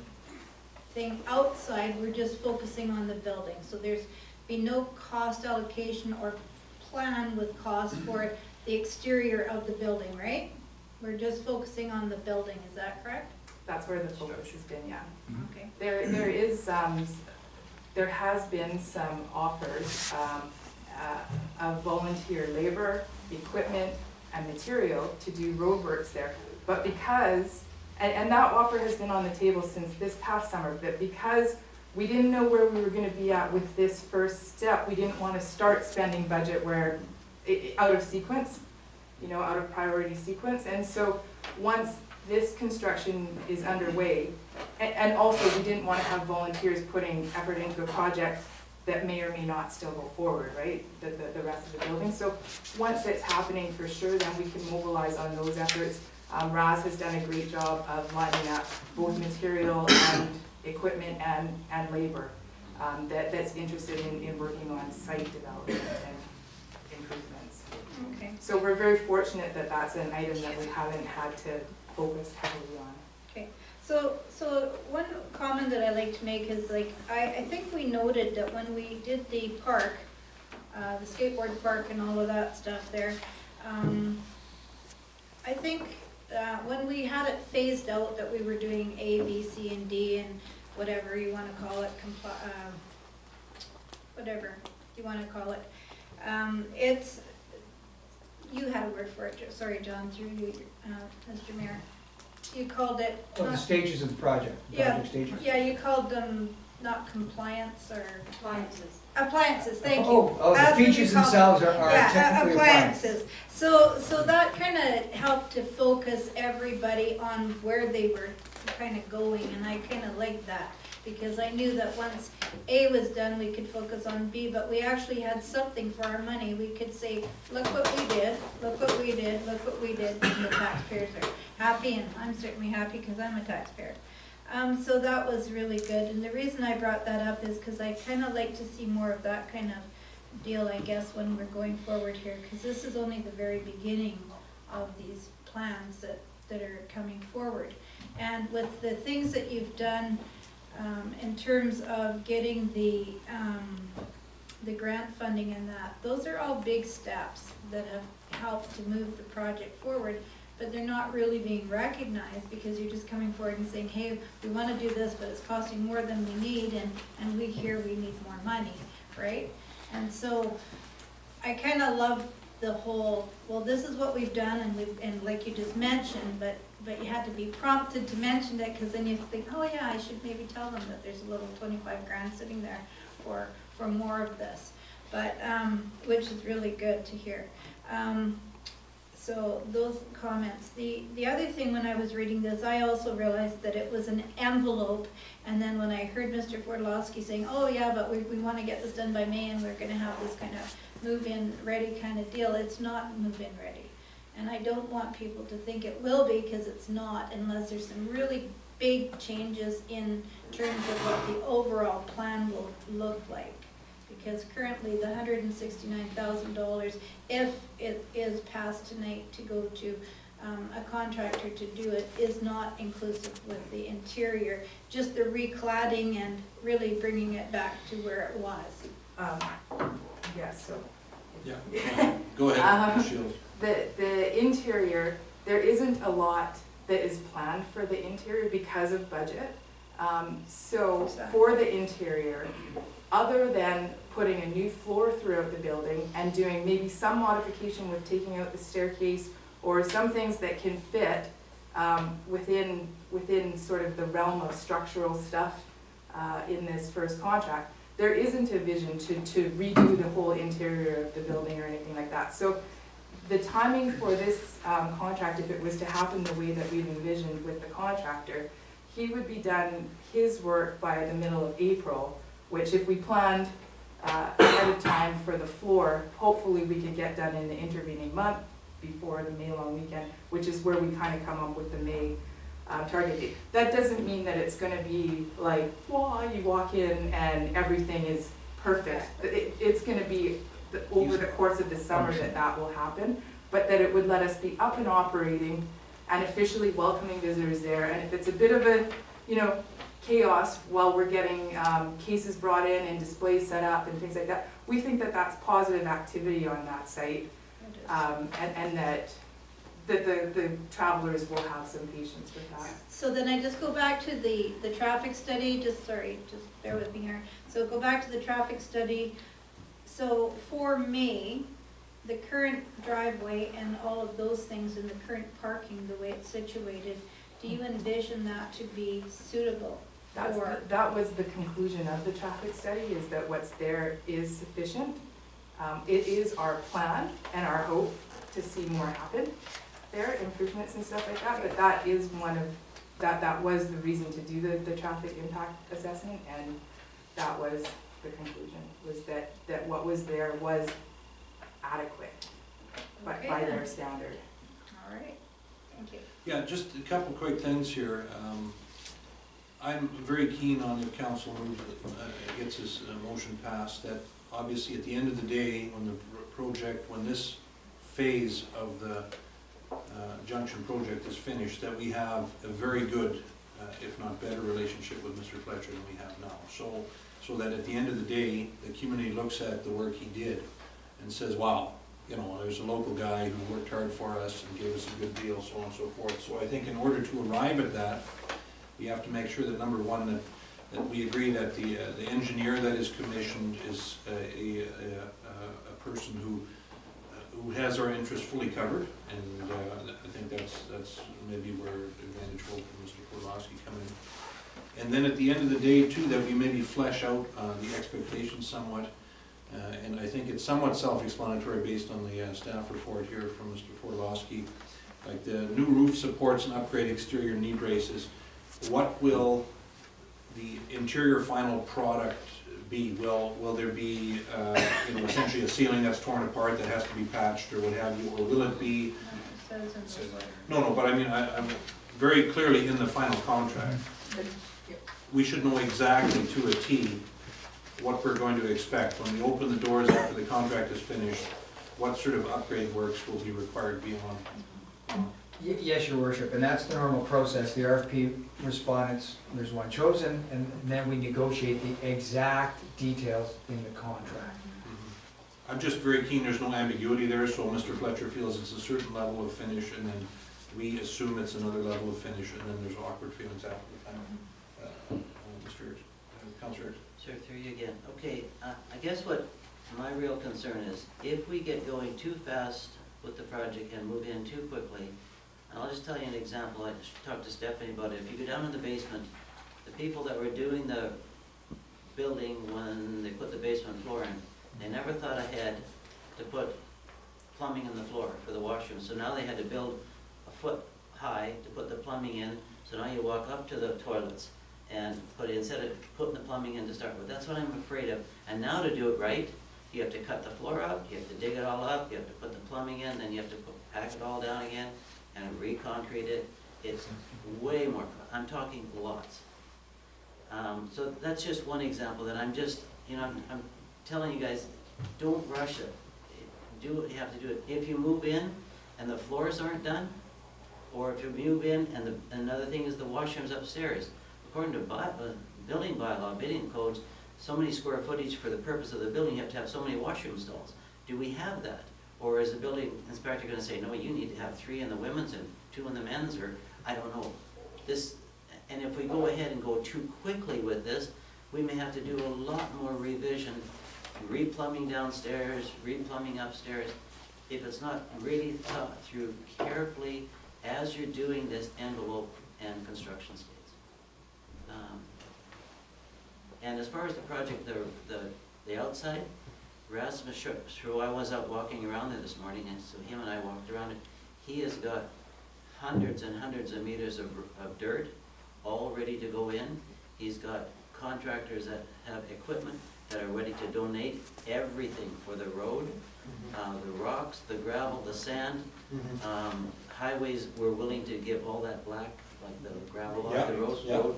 outside. We're just focusing on the building. So there's been no cost allocation or plan with cost for the exterior of the building, right? We're just focusing on the building, is that correct? That's where the focus has been, yeah. Okay. There has been some offers of volunteer labor, equipment, and material to do roadworks there. But because, and that offer has been on the table since this past summer, but because we didn't know where we were going to be at with this first step, we didn't want to start spending budget where, out of sequence, out of priority sequence. And so once this construction is underway, and also we didn't want to have volunteers putting effort into a project that may or may not still go forward, right? The rest of the building. So once it's happening for sure, then we can mobilize on those efforts. Raz has done a great job of lining up both material and equipment and labor that's interested in working on site development and improvements. Okay. So we're very fortunate that that's an item that we haven't had to focus heavily on. Okay. So one comment that I like to make is, like, I think we noted that when we did the park, the skateboard park and all of that stuff there, I think when we had it phased out that we were doing A, B, C, and D, and whatever you want to call it, whatever you want to call it, you had a word for it, sorry John, through you, Mr. Mayor. you called it, Of the stages of the project, the Yeah. project stages. yeah, you called them not compliance or Appliances. appliances, thank you. Oh, That's the what you features called themselves are Yeah, technically appliances. appliances. So that kind of helped to focus everybody on where they were kind of going, and I kind of liked that, because I knew that once A was done, we could focus on B, but we actually had something for our money. We could say, look what we did, look what we did, look what we did, and the taxpayers are happy, and I'm certainly happy because I'm a taxpayer. So that was really good, and the reason I brought that up is because I kind of like to see more of that kind of deal, I guess, when we're going forward here, because this is only the very beginning of these plans that are coming forward. And with the things that you've done in terms of getting the grant funding and that, those are all big steps that have helped to move the project forward, but they're not really being recognized because you're just coming forward and saying, hey, we want to do this, but it's costing more than we need, and we hear we need more money, right? And so I kind of love the whole, well, this is what we've done, and like you just mentioned, but you had to be prompted to mention it, because then you think, oh yeah, I should maybe tell them that there's a little 25 grand sitting there for more of this, but which is really good to hear. So those comments. The other thing, when I was reading this, I also realized that it was an envelope, and then when I heard Mr. Fortoloczky saying, oh yeah, but we want to get this done by May, and we're going to have this kind of move-in ready kind of deal, it's not move-in ready. And I don't want people to think it will be, because it's not, unless there's some really big changes in terms of what the overall plan will look like. Because currently the $169,000, if it is passed tonight to go to a contractor to do it, is not inclusive with the interior, just the recladding and really bringing it back to where it was. Yes, so. Yeah, go ahead, Shields. The interior, there isn't a lot that is planned for the interior because of budget. So for the interior, other than putting a new floor throughout the building and doing maybe some modification with taking out the staircase or some things that can fit within sort of the realm of structural stuff in this first contract, there isn't a vision to redo the whole interior of the building or anything like that. So the timing for this contract, if it was to happen the way that we've envisioned with the contractor, he would be done his work by the middle of April, which if we planned ahead of time for the floor, hopefully we could get done in the intervening month before the May long weekend, which is where we kind of come up with the May target date. That doesn't mean that it's going to be like, wow, you walk in and everything is perfect. It's going to be over the course of the summer that will happen, but that it would let us be up and operating and officially welcoming visitors there. And if it's a bit of a, chaos while we're getting cases brought in and displays set up and things like that, we think that that's positive activity on that site, and that the travelers will have some patience with that. So then I just go back to the traffic study, just bear with me here. So go back to the traffic study. So for May, the current driveway and all of those things and the current parking, the way it's situated, do you envision that to be suitable? That was the conclusion of the traffic study, is that what's there is sufficient. It is our plan and our hope to see more happen there, improvements and stuff like that, but that is that was the reason to do the traffic impact assessment, and that was the conclusion, was that what was there was adequate, but Okay, by then. their standard. All right, thank you. Yeah, just a couple quick things here. I'm very keen on, if council moves, gets this motion passed, that obviously at the end of the day, when the project, when this phase of the junction project is finished, that we have a very good, if not better, relationship with Mr. Fletcher than we have now. So that at the end of the day, the community looks at the work he did and says, wow, there's a local guy who worked hard for us and gave us a good deal, so on and so forth. So I think in order to arrive at that, we have to make sure that, number one, that we agree that the engineer that is commissioned is a person who who has our interests fully covered, and I think that's maybe where Advantage Hope and Mr. Fortoloczky come in. And then at the end of the day too, that we maybe flesh out the expectations somewhat, and I think it's somewhat self-explanatory based on the staff report here from Mr. Fortoloczky. Like the new roof supports and upgrade exterior knee braces. What will the interior final product be? Will there be essentially a ceiling that's torn apart that has to be patched or what have you, or will it be? No, but I mean, I'm very clearly in the final contract. We should know exactly to a T what we're going to expect. When we open the doors after the contract is finished, what sort of upgrade works will be required beyond? Yes, your worship, and that's the normal process. The RFP respondents, there's one chosen, and then we negotiate the exact details in the contract. I'm just very keen there's no ambiguity there, so Mr. Fletcher feels it's a certain level of finish, and then we assume it's another level of finish, and then there's awkward feelings after the fact. Mr. Councillor. Sir, through you again. Okay, I guess what my real concern is, if we get going too fast with the project and move in too quickly, and I'll just tell you an example. I talked to Stephanie about it. If you go down in the basement, the people that were doing the building when they put the basement floor in, they never thought ahead to put plumbing in the floor for the washroom. So now they had to build a foot high to put the plumbing in. So now you walk up to the toilets and put it, instead of putting the plumbing in to start with. That's what I'm afraid of. And now to do it right, you have to cut the floor out, you have to dig it all up, you have to put the plumbing in, then you have to pack it all down again and re-concrete it. It's way more, I'm talking lots. So that's just one example that I'm just, I'm telling you guys, don't rush it. Do what you have to do it. If you move in and the floors aren't done, or if you move in and another thing is the washrooms upstairs, according to building bylaw, building codes, so many square footage for the purpose of the building, you have to have so many washroom stalls. Do we have that? Or is the building inspector going to say, no, you need to have 3 in the women's and 2 in the men's, or I don't know. And if we go ahead and go too quickly with this, we may have to do a lot more revision, replumbing downstairs, replumbing upstairs, if it's not really thought through carefully as you're doing this envelope and construction states. And as far as the project, the outside, Rasmus Shrew, I was out walking around there this morning, and so him and I walked around it. He has got hundreds and hundreds of meters of dirt all ready to go in. He's got contractors that have equipment that are ready to donate everything for the road, the rocks, the gravel, the sand. Highways were willing to give all that black, like the gravel off the road,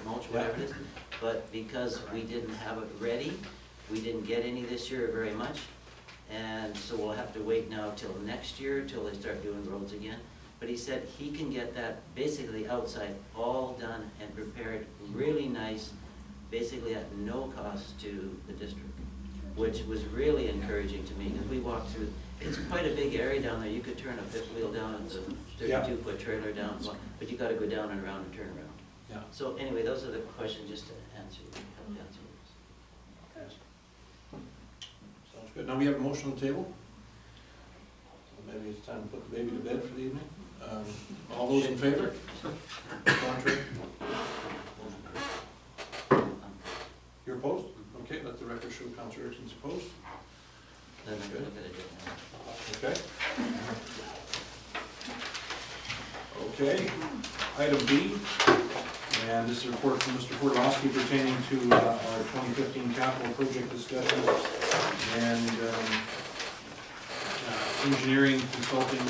mulch, whatever it is. But because we didn't have it ready, we didn't get any this year very much. And so we'll have to wait now till next year, till they start doing roads again. But he said he can get that basically outside all done and prepared really nice, basically at no cost to the district, which was really encouraging to me, because we walked through, it's quite a big area down there. You could turn a fifth wheel down at the 32-foot trailer down, but you gotta go down and around and turn around. Yeah. So anyway, those are the questions just to answer. Sounds good. Now we have a motion on the table. So maybe it's time to put the baby to bed for the evening. All those in favor? Contrary? You're opposed? Okay, let the record show Councillor Erickson's opposed. Then I'm gonna get it now. Okay. Okay, item B, and this is a report from Mr. Fortoloczky pertaining to our 2015 capital project discussions and engineering consulting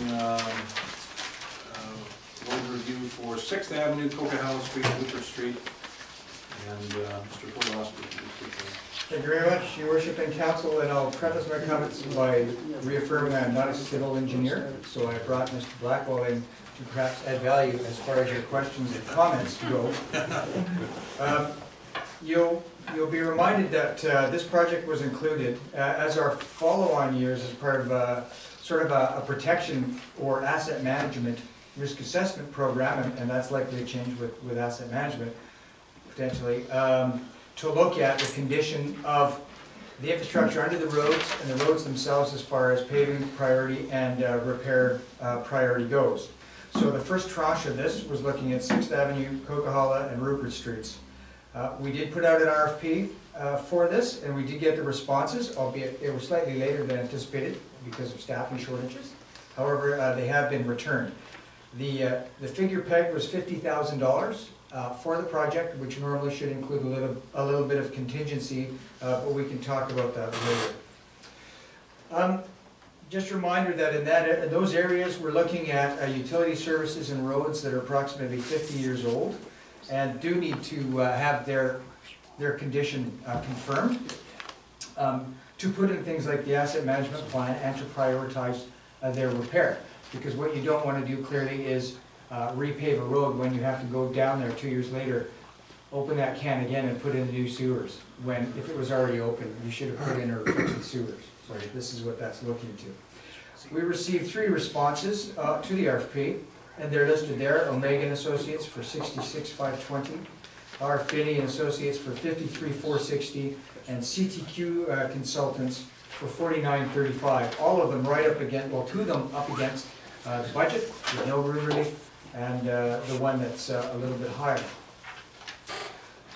road review for 6th Avenue, Coquihalla Street, Hooper Street, and Mr. Fortoloczky. Thank you very much, your worship and council, and I'll preface my comments by reaffirming I'm not a civil engineer, so I brought Mr. Blackwell in to perhaps add value as far as your questions and comments go. You'll be reminded that this project was included as our follow-on years as part of sort of a protection or asset management risk assessment program, and that's likely to change with asset management potentially, to look at the condition of the infrastructure under the roads and the roads themselves as far as paving priority and repair priority goes. So the first tranche of this was looking at 6th Avenue, Coquihalla, and Rupert Streets. We did put out an RFP for this, and we did get the responses, albeit they were slightly later than anticipated because of staffing shortages. However, they have been returned. The figure pegged was $50,000 for the project, which normally should include a little bit of contingency, but we can talk about that later. Just a reminder that in those areas, we're looking at utility services and roads that are approximately 50 years old and do need to have their condition confirmed, to put in things like the asset management plan and to prioritize their repair. Because what you don't want to do clearly is repave a road when you have to go down there 2 years later, open that can again and put in the new sewers, when if it was already open, you should have put in or fixed the sewers. So this is what that's looking to. We received 3 responses to the RFP, and they're listed there. Omega & Associates for $66,520, R. Finney & Associates for $53,460, and CTQ Consultants for $49,35. All of them right up against, well, 2 of them up against the budget with no room relief, and the one that's a little bit higher.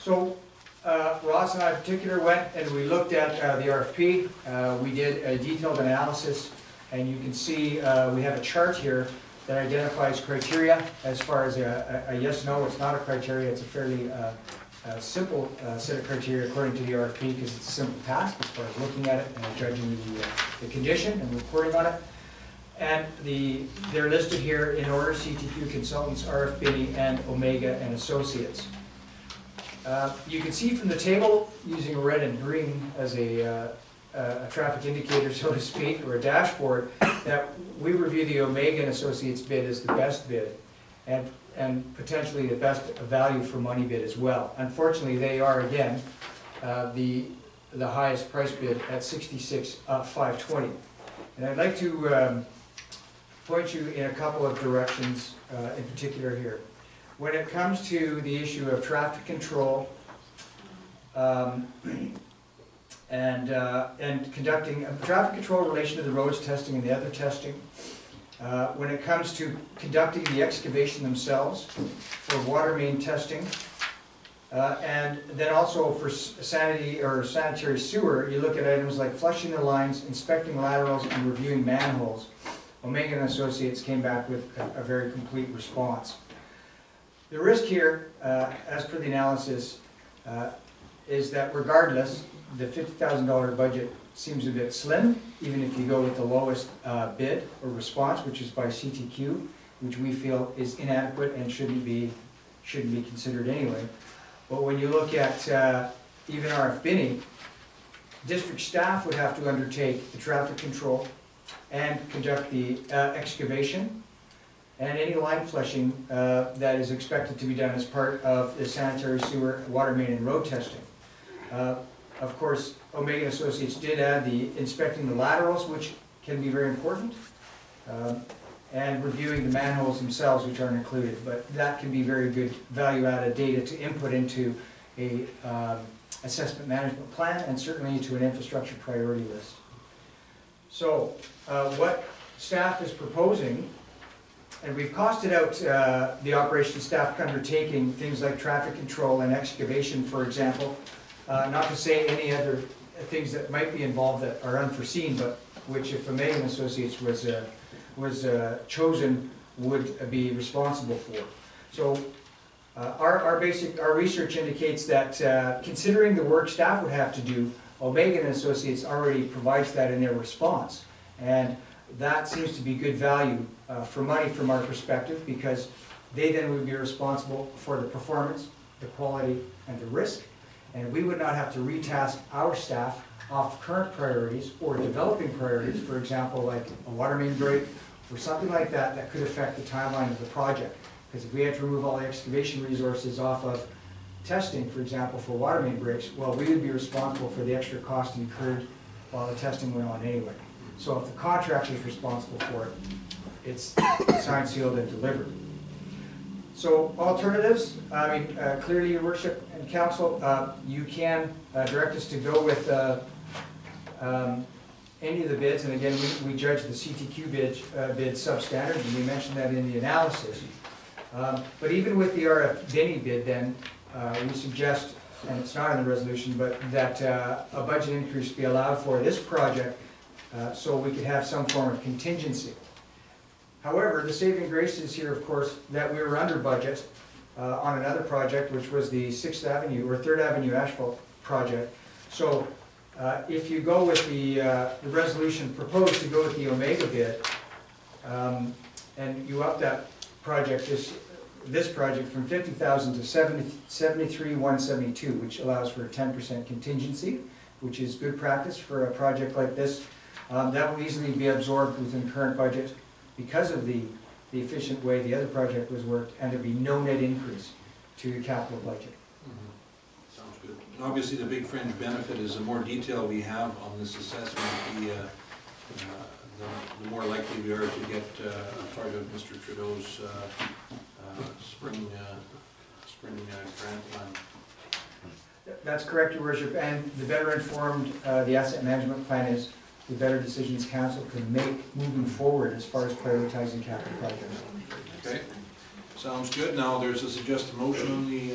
So Ross and I in particular went and we looked at the RFP. We did a detailed analysis, and you can see we have a chart here that identifies criteria as far as a yes, no. It's not a criteria, it's a fairly simple set of criteria according to the RFP, because it's a simple task as far as looking at it and judging the condition and reporting on it. And they're listed here in order: CTQ Consultants, RF Binney, and Omega & Associates. You can see from the table, using red and green as a traffic indicator, so to speak, or a dashboard, that we review the Omega & Associates bid as the best bid, and potentially the best value for money bid as well. Unfortunately, they are again the highest price bid at $66,520. And I'd like to point you in a couple of directions in particular here. When it comes to the issue of traffic control and conducting traffic control in relation to the roads testing and the other testing, when it comes to conducting the excavation themselves for water main testing, and then also for sanitary sewer, you look at items like flushing the lines, inspecting laterals, and reviewing manholes. Omega & Associates came back with a very complete response. The risk here, as per the analysis, is that regardless, the $50,000 budget seems a bit slim, even if you go with the lowest bid or response, which is by CTQ, which we feel is inadequate and shouldn't be considered anyway. But when you look at even RF Binney, district staff would have to undertake the traffic control and conduct the excavation and any line flushing that is expected to be done as part of the sanitary sewer, water main, and road testing. Of course, Omega & Associates did add the inspecting the laterals, which can be very important, and reviewing the manholes themselves, which aren't included, but that can be very good value-added data to input into a assessment management plan, and certainly into an infrastructure priority list. So what staff is proposing, and we've costed out the operations staff undertaking things like traffic control and excavation, for example, not to say any other things that might be involved that are unforeseen, but which, if Omega & Associates was chosen, would be responsible for. So our research indicates that considering the work staff would have to do, Omega & Associates already provides that in their response. And that seems to be good value for money from our perspective, because they then would be responsible for the performance, the quality, and the risk. And we would not have to retask our staff off current priorities or developing priorities, for example, like a water main break or something like that, that could affect the timeline of the project. Because if we had to remove all the excavation resources off of testing, for example, for water main breaks, well, we would be responsible for the extra cost incurred while the testing went on anyway. So if the contractor is responsible for it, it's signed, sealed, and delivered. So alternatives, I mean, clearly, Your Worship and Council, you can direct us to go with any of the bids, and again, we judge the CTQ bid substandard, and we mentioned that in the analysis. But even with the RF Denny bid then, we suggest, and it's not in the resolution, but that a budget increase be allowed for this project so we could have some form of contingency. However, the saving grace is here, of course, that we were under budget on another project, which was the 6th Avenue or 3rd Avenue asphalt project. So if you go with the resolution proposed to go with the Omega bid, and you up that project, this project from 50,000 to 73,172, which allows for a 10% contingency, which is good practice for a project like this. That will easily be absorbed within the current budget because of the efficient way the other project was worked, and there'd be no net increase to the capital budget. Sounds good. And obviously, the big fringe benefit is the more detail we have on this assessment, the more likely we are to get part of Mr. Trudeau's spring grant plan. That's correct, Your Worship, and the better informed the asset management plan is, the better decisions council can make moving forward as far as prioritizing capital projects. Okay, sounds good. Now, there's a suggested motion on the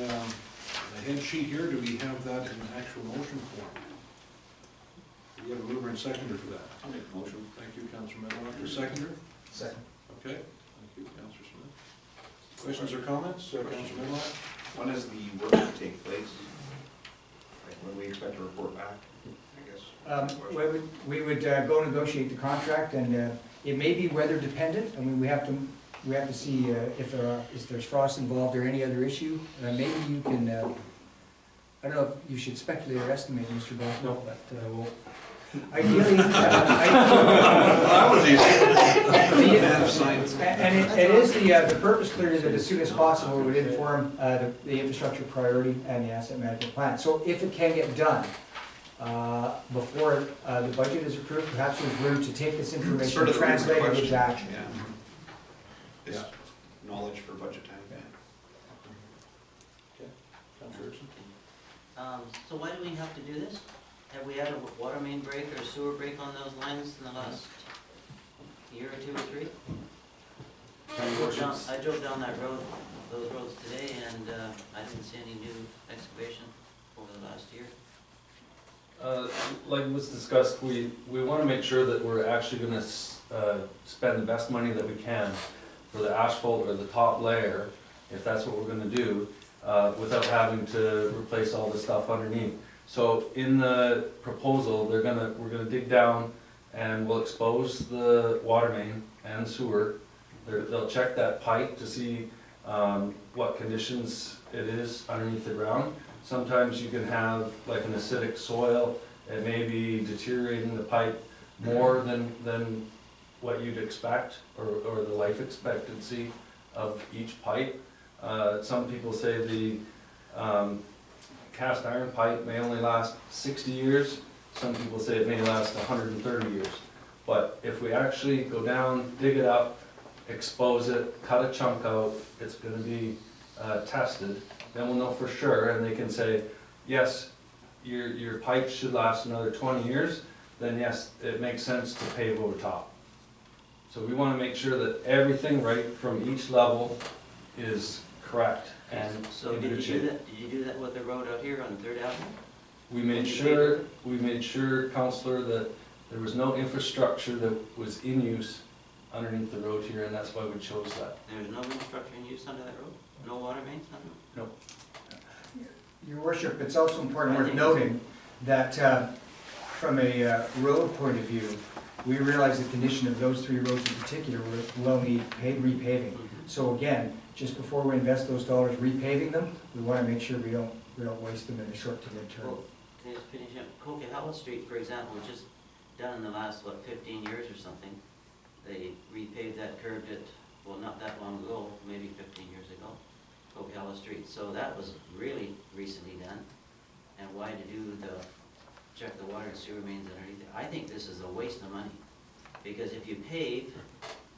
head sheet here. Do we have that in actual motion form? Do we have a mover and seconder for that? I'll make a motion. Thank you, Councilor Medlock. Your seconder? Second. Okay, thank you, Councilor Smith. Questions or comments? Councilor Medlock? When does the work take place? Like, when we expect a report back, I guess? We would go negotiate the contract, and it may be weather dependent. I mean, we have to see if there's frost involved or any other issue. Maybe you can, I don't know if you should speculate or estimate, Mr. Black. No, but we'll. Ideally, that was easy. And it is the purpose clearly that as soon as possible we would inform the infrastructure priority and the asset management plan. So if it can get done before the budget is approved, perhaps there's room to take this information Sort of and translate it into action. Yeah. It's knowledge for budget time. Okay. Councilor Erickson? So why do we have to do this? Have we had a water main break or a sewer break on those lines in the last year or 2 or 3? I drove down that road, those roads today, and I didn't see any new excavation over the last year. Like was discussed, we want to make sure that we're actually going to spend the best money that we can for the asphalt or the top layer, if that's what we're going to do, without having to replace all the stuff underneath. So in the proposal, we're gonna dig down and we'll expose the water main and sewer. They'll check that pipe to see what conditions it is underneath the ground. Sometimes you can have like an acidic soil. It may be deteriorating the pipe more than what you'd expect, or the life expectancy of each pipe. Some people say the cast iron pipe may only last 60 years. Some people say it may last 130 years. But if we actually go down, dig it up, expose it, cut a chunk out, it's going to be tested, then we'll know for sure, and they can say, yes, your pipe should last another 20 years, then yes, it makes sense to pave over top. So we want to make sure that everything right from each level is correct. And so did you do that? Did you do that with the road out here on 3rd Avenue? We made sure, Councillor, that there was no infrastructure that was in use underneath the road here, and that's why we chose that. There's no infrastructure in use under that road? No water mains, nothing? No. Your Worship, it's also important worth noting that from a road point of view, we realize the condition of those 3 roads in particular will need repaving. So again, just before we invest those dollars repaving them, we want to make sure we don't waste them in the short to mid-term. Well, to finish up, Coquihalla Street, for example, was just done in the last, 15 years or something. They repaved that, curved it, well, not that long ago, maybe 15 years ago, Coquihalla Street. So that was really recently done. And why to do check the water and sewer mains underneath it? I think this is a waste of money. Because if you pave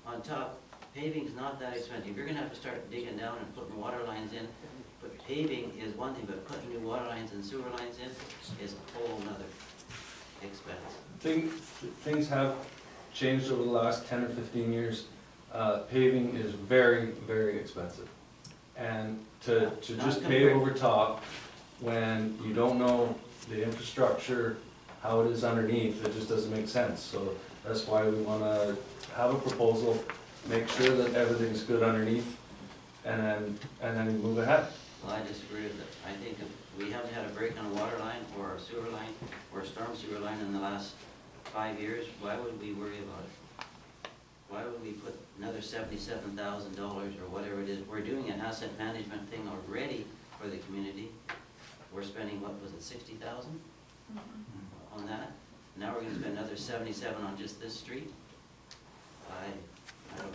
on top, paving's not that expensive. You're gonna have to start digging down and putting water lines in. But paving is one thing, but putting new water lines and sewer lines in is a whole nother. expense. Things have changed over the last 10 or 15 years. Paving is very, very expensive. And to just pave over top, when you don't know the infrastructure, how it is underneath, it just doesn't make sense. So that's why we wanna have a proposal, make sure that everything's good underneath, and then move ahead. Well, I disagree with it. I think if we haven't had a break on a water line or a sewer line or a storm sewer line in the last 5 years, why would we worry about it? Why would we put another $77,000 or whatever it is? We're doing an asset management thing already for the community. We're spending, what was it, 60,000 on that? Now we're gonna spend another 77 on just this street? I don't.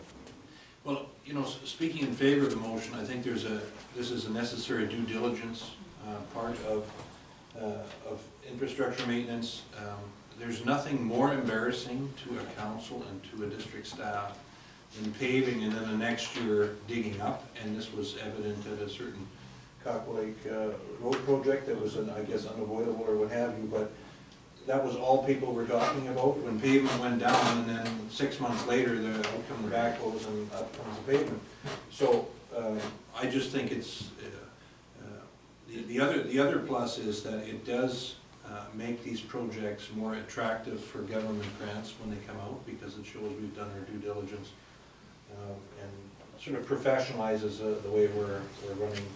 Well, you know, speaking in favor of the motion, I think this is a necessary due diligence part of infrastructure maintenance. There's nothing more embarrassing to a council and to a district staff than paving and then the next year digging up, and this was evident at a certain Cock Lake road project that was, I guess, unavoidable or what have you, but that was all people were talking about when pavement went down, and then 6 months later, out come the backhoes and up comes the pavement. So I just think it's the other plus is that it does make these projects more attractive for government grants when they come out, because it shows we've done our due diligence and sort of professionalizes the way we're running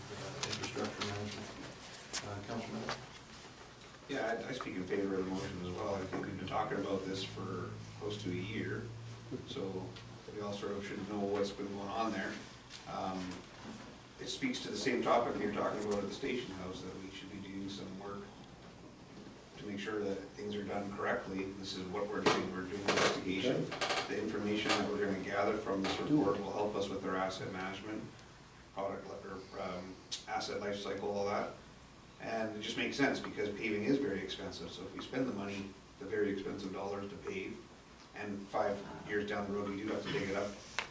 infrastructure management. Councilor Miller? Yeah, I speak in favor of the motion as well. I think we've been talking about this for close to a year, so we all sort of should know what's been going on there. It speaks to the same topic you're talking about at the station house, that we should be doing some work to make sure that things are done correctly. This is what we're doing investigation. The information that we're gonna gather from this report will help us with our asset management, product, or asset life cycle, all that. And it just makes sense, because paving is very expensive, so if we spend the money, the very expensive dollars to pave, and 5 years down the road, we do have to dig it up,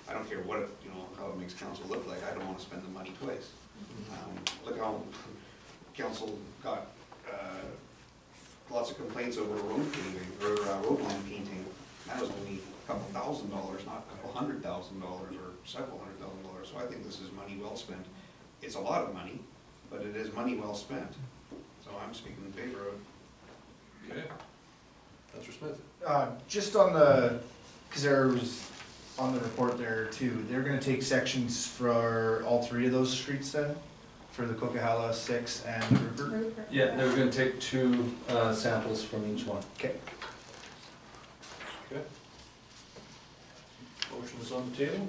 I don't care what it, how it makes council look like, I don't wanna spend the money twice. Look how council got, lots of complaints over road paving, or road line painting. That was only a couple $1,000s, not a couple $100,000 or several $100,000, so I think this is money well spent. It's a lot of money, but it is money well spent, so I'm speaking in favor of it. Okay. Councilor Smith? Just on the, because there's, on the report there too, they're gonna take sections for all 3 of those streets then? For the Coquihalla, 6, and Rupert? Yeah, they're gonna take 2 samples from each one. Okay. Okay. Motion is on the table.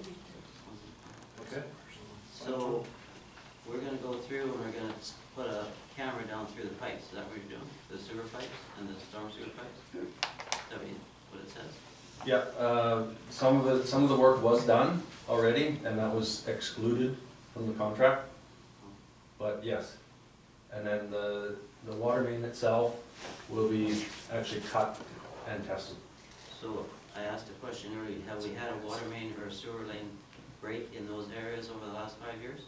Okay. So, we're gonna go through and we're gonna put a camera down through the pipes, is that what you're doing? The sewer pipes and the storm sewer pipes? Is that what it says? Yeah, some of the work was done already, and that was excluded from the contract. But yes, and then the water main itself will be actually cut and tested. So, I asked a question earlier, have we had a water main or a sewer lane break in those areas over the last 5 years?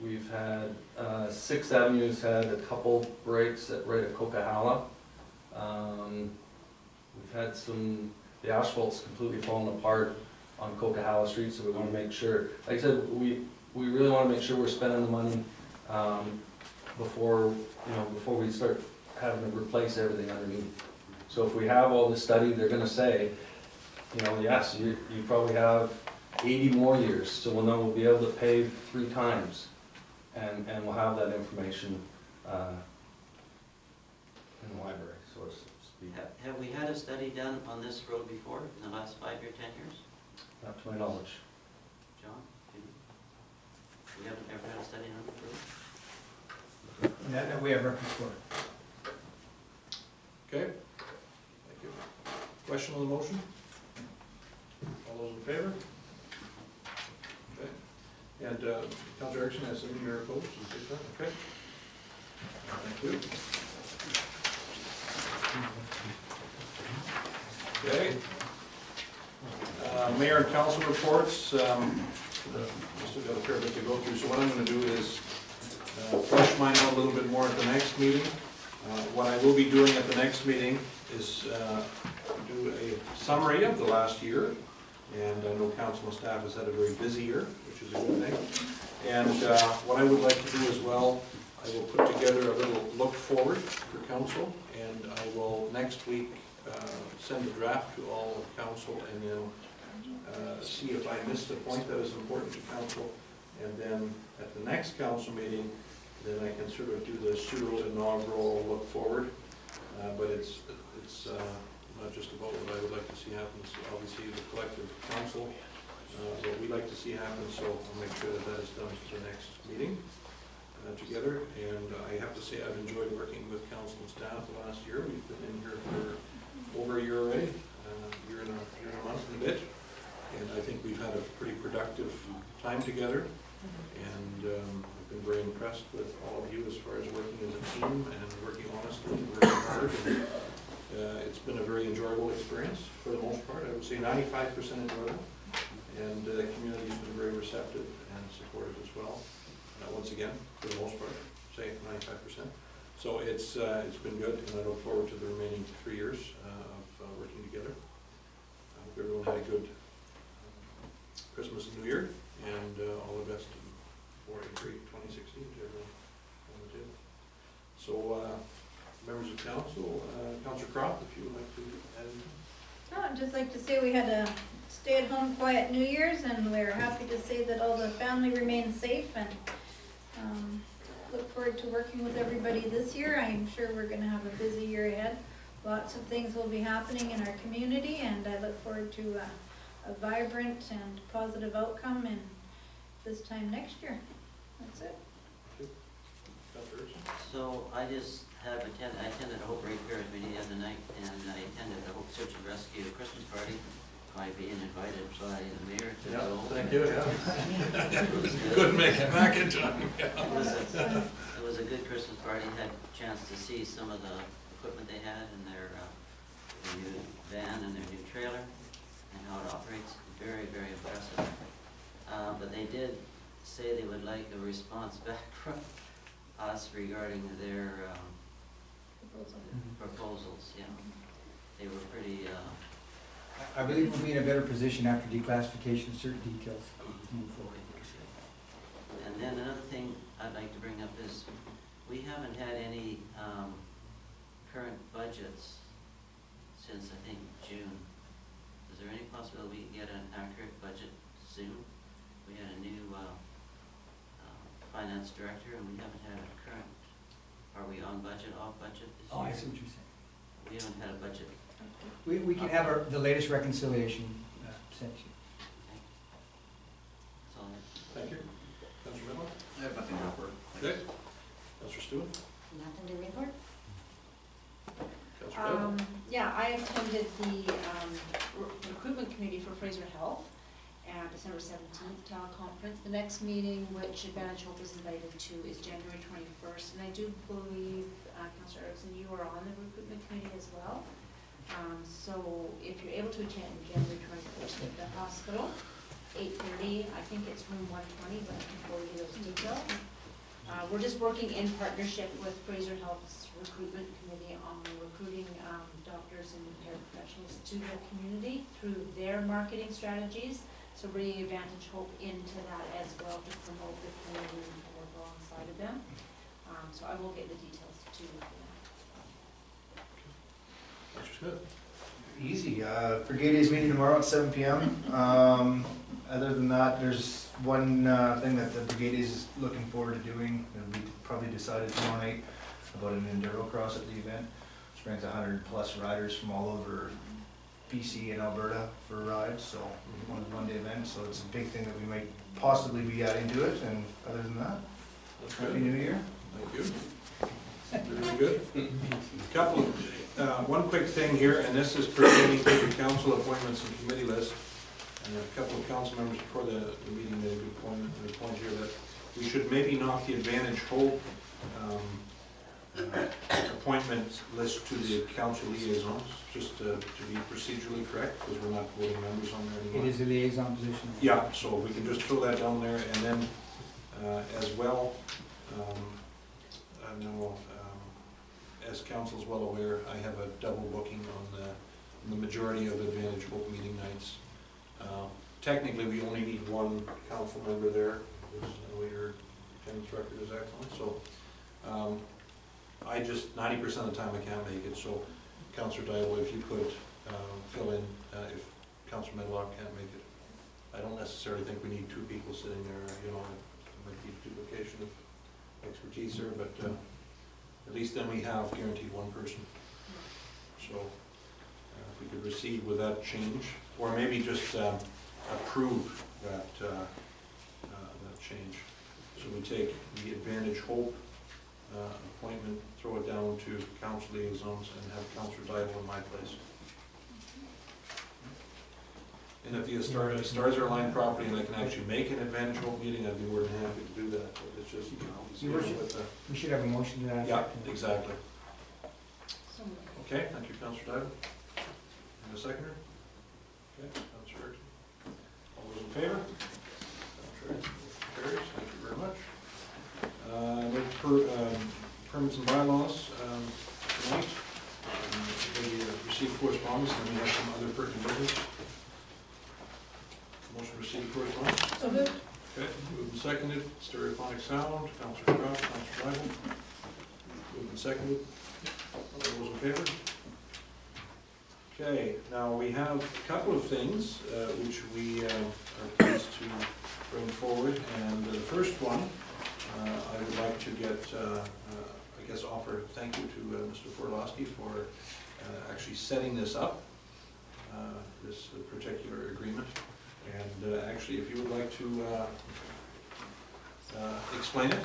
We've had, 6th Avenue's had a couple breaks right at Coquihalla. We've had the asphalt's completely fallen apart on Coquihalla Street, so we want to make sure, like I said, we really want to make sure we're spending the money before we start having to replace everything underneath. So if we have all this study, they're going to say, yes, you probably have 80 more years, so we'll know we'll be able to pave 3 times. And we'll have that information in the library, so to speak. Have we had a study done on this road before, in the last 5 or 10 years? Not to my knowledge. John? We haven't ever had a study on the road? That we have records for. Okay. Thank you. Question on the motion? All those in favor? Okay. And Councilor Erickson has something you're opposed to? Okay. Thank you. Okay. Mayor and council reports. We still got a fair bit to go through, so what I'm going to do is flesh mine out a little bit more at the next meeting. What I will be doing at the next meeting is do a summary of the last year. And I know council and staff has had a very busy year, which is a good thing. And what I would like to do as well, I will put together a little look forward for council, and I will next week send a draft to all of council, and then see if I missed a point that was important to council. And then at the next council meeting, then I can sort of do the pseudo inaugural look forward. But it's not just about what I would like to see happen. It's obviously the collective council, what we like to see happen, so I'll make sure that that is done to the next meeting together. And I have to say I've enjoyed working with council and staff the last year. We've been in here for over a year already, year and a month and a bit. And I think we've had a pretty productive time together. And I've been very impressed with all of you as far as working as a team and working honestly and working hard. And, it's been a very enjoyable experience for the most part. I would say 95% enjoyable. And the community's been very receptive and supportive as well. Once again, for the most part, say 95%. So it's been good, and I look forward to the remaining 3 years of working together. I hope everyone had a good Christmas and New Year, and all the best for a great 2016 to everyone on the table. So, members of council, Councillor Croft, if you would like to add anything. Oh, I'd just like to say we had a stay-at-home quiet New Year's, and we're happy to say that all the family remains safe, and look forward to working with everybody this year. I'm sure we're going to have a busy year ahead. Lots of things will be happening in our community, and I look forward to a vibrant and positive outcome in this time next year. That's it. So I just I attended a Hope Ratepayers meeting the other night, and I attended the Hope Search and Rescue Christmas party by being invited by the mayor to go. Thank you, yeah. Couldn't make it back in time. It was a good Christmas party. Had a chance to see some of the equipment they had in their new van and their new trailer and how it operates. Very, very impressive. But they did say they would like a response back from us regarding their proposals. Yeah, they were pretty. I believe we'll be in a better position after declassification of certain details to move forward. And then another thing I'd like to bring up is we haven't had any current budgets since I think June. Is there any possibility we can get an accurate budget soon? We had a new finance director, and we haven't had a current. Are we on budget, off budget this year? Oh, I see what you're saying. We haven't had a budget. We can have the latest reconciliation sent to you. That's all I have. Thank you. Councillor Miller? I have nothing to report. Okay. Councillor Stewart? Nothing to report? Councillor Bell? Yeah, I attended the recruitment committee for Fraser Health and December 17th town conference. The next meeting, which Advantage Hope is invited to, is January 21st. And I do believe, Councillor Erickson, you are on the recruitment committee as well. So if you're able to attend January 21st at the hospital, 8:30, I think it's room 120, but I can forward you those details. We're just working in partnership with Fraser Health's recruitment committee on recruiting doctors and paraprofessionals to the community through their marketing strategies. So bringing Advantage Hope into that as well to promote the community and work alongside of them. So I will get the details to you for that. Councillor Smith? Easy. Brigade Days meeting tomorrow at 7 p.m. Other than that, there's one thing that the Brigade Days is looking forward to doing. It'll be probably decided tomorrow night about an enduro cross at the event, which brings 100+ riders from all over BC and Alberta for rides. So one-day event. So it's a big thing that we might possibly be adding to it. And other than that, Happy New Year. Thank you. Very good. Couple of, one quick thing here, and this is pertaining to the council appointments and committee list. And a couple of council members before the meeting made a point here that we should maybe knock the Advantage Hope appointment list to the council liaisons, just to be procedurally correct, because we're not voting members on there anymore. It is a liaison position. Yeah, so we can just throw that down there, and then as well, as council's well aware, I have a double booking on the majority of Advantage Hope meeting nights. Technically, we only need one council member there, because I know your attendance record is excellent, so I just, 90% of the time I can't make it, so Councillor Daible, if you could fill in if Councillor Medlock can't make it. I don't necessarily think we need two people sitting there, you know, it might be duplication of expertise here, but at least then we have guaranteed one person. So if we could proceed with that change, or maybe just approve that change. So we take the Advantage Hope appointment, throw it down to council liaisons, and have Councillor Daible in my place. And if the stars are aligned properly and I can actually make an Advantage Hope meeting, I'd be more than happy to do that. But it's just, you know, with the, We should have a motion to that. yeah, exactly. So moved. Okay, thank you, Councillor Daible. And a seconder? Okay, Councillor. All those in favor? Motion carries, thank you very much. Permits and bylaws tonight. We received correspondence, and we have some other pertinent business. Motion to receive correspondence. So moved. Okay, moved and seconded. Stereophonic sound. Councillor Kraft, Councillor Daible. Moved and seconded. All those in favor? Okay, now we have a couple of things which we are pleased to bring forward, and the first one, I would like to get, I guess, offer thank you to Mr. Fortoloczky for actually setting this up, this particular agreement. And actually, if you would like to explain it,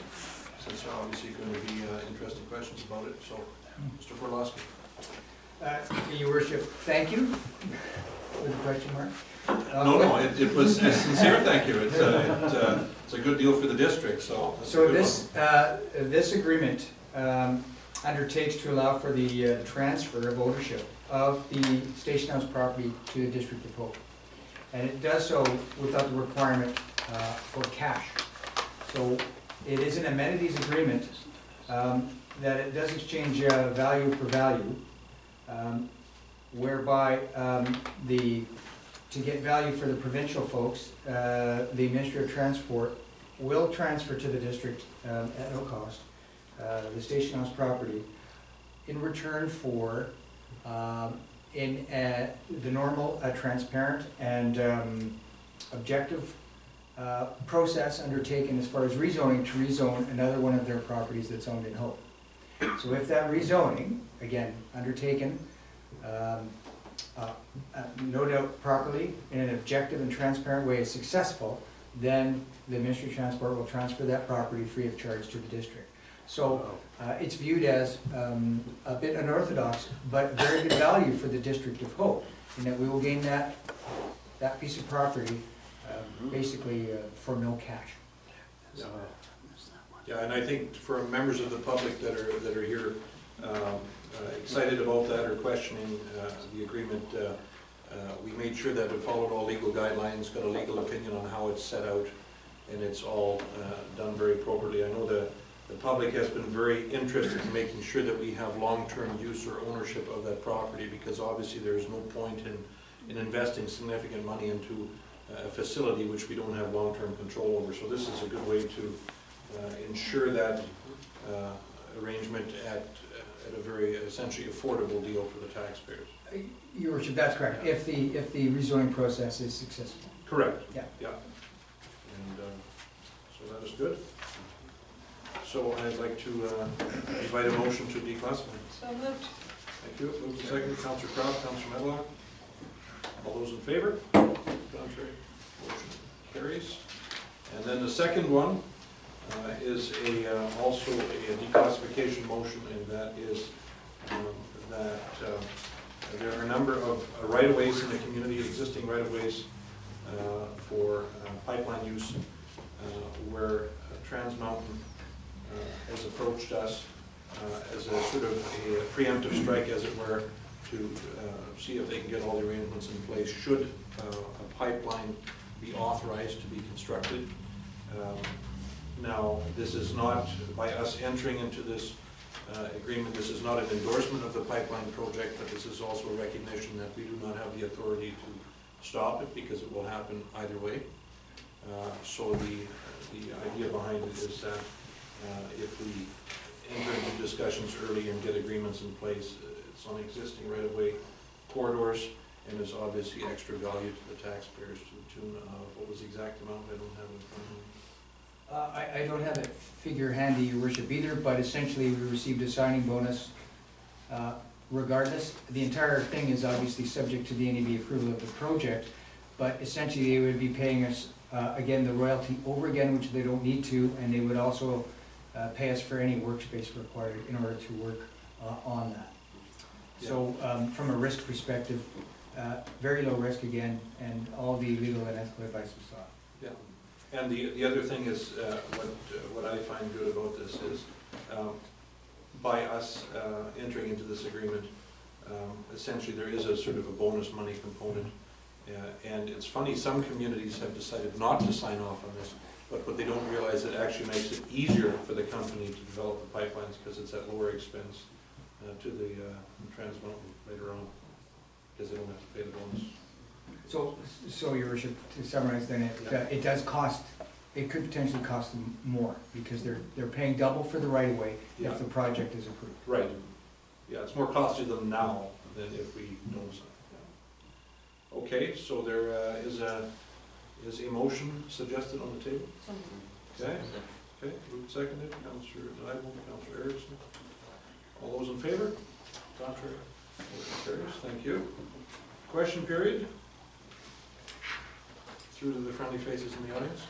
since there are obviously going to be interesting questions about it. So, Mr. Fortoloczky. Your worship, thank you. With a question mark? No, it was a sincere thank you. It's a good deal for the district, so. So this agreement undertakes to allow for the transfer of ownership of the Station House property to the District of Hope. And it does so without the requirement for cash. So it is an amenities agreement that it does exchange value for value, whereby to get value for the provincial folks, the Ministry of Transport will transfer to the district at no cost the Station House property in return for the normal, transparent, and objective process undertaken as far as rezoning to rezone another one of their properties that's owned in Hope. So if that rezoning, again, undertaken, no doubt properly, in an objective and transparent way is successful, then the Ministry of Transport will transfer that property free of charge to the district. So it's viewed as a bit unorthodox, but very good value for the District of Hope, in that we will gain that piece of property basically for no cash. Yeah, and I think for members of the public that are here excited about that or questioning the agreement, we made sure that it followed all legal guidelines, got a legal opinion on how it's set out, and it's all done very appropriately. I know the public has been very interested in making sure that we have long-term use or ownership of that property, because obviously there's no point in investing significant money into a facility which we don't have long-term control over. So this is a good way to ensure that arrangement at a very essentially affordable deal for the taxpayers. Your worship, that's correct, if the rezoning process is successful. Correct. Yeah. Yeah. And so that is good. So I'd like to invite a motion to declassify. So moved. Thank you. Moved and seconded. Councillor Kraft, Councillor Medlock. All those in favor? Contrary. Motion carries. And then the second one is also a declassification motion, and that is that there are a number of right-of-ways in the community, existing right-of-ways for pipeline use, where Trans Mountain has approached us as a sort of a preemptive strike, as it were, to see if they can get all the arrangements in place should a pipeline be authorized to be constructed. Now, this is not by us entering into this agreement. This is not an endorsement of the pipeline project, but this is also a recognition that we do not have the authority to stop it because it will happen either way. So the idea behind it is that if we enter into discussions early and get agreements in place, it's on existing right-of-way corridors, and is obviously extra value to the taxpayers to the tune of, what was the exact amount? I don't have it in front of me. I don't have that figure handy, your worship, either, but essentially we received a signing bonus regardless. The entire thing is obviously subject to the NEB approval of the project, but essentially they would be paying us, again, the royalty over again, which they don't need to, and they would also pay us for any workspace required in order to work on that. So from a risk perspective, very low risk again, and all the legal and ethical advice we saw. Yeah. And the other thing is, what I find good about this is, by us entering into this agreement, essentially there is a sort of a bonus money component. And it's funny, some communities have decided not to sign off on this, but what they don't realize, it actually makes it easier for the company to develop the pipelines because it's at lower expense to the Trans Mountain later on, because they don't have to pay the bonus. So your worship, to summarize then, it does cost, it could potentially cost them more, because they're paying double for the right of way Yeah. if the project is approved. Right. Yeah, it's more costly to them now than if we don't sign. Yeah. Okay, so there is a motion suggested on the table? Okay, moved, seconded, Councillor Nyble, Councillor Erickson. All those in favor? Contrary? Motion carries, thank you. Question period? Through to the friendly faces in the audience.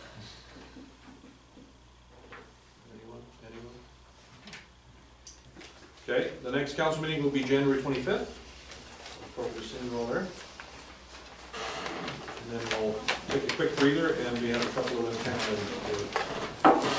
Anyone? Okay, the next council meeting will be January 25th. Probably seeing you all there. And then we'll take a quick breather, and we have a couple of in-camera items to do.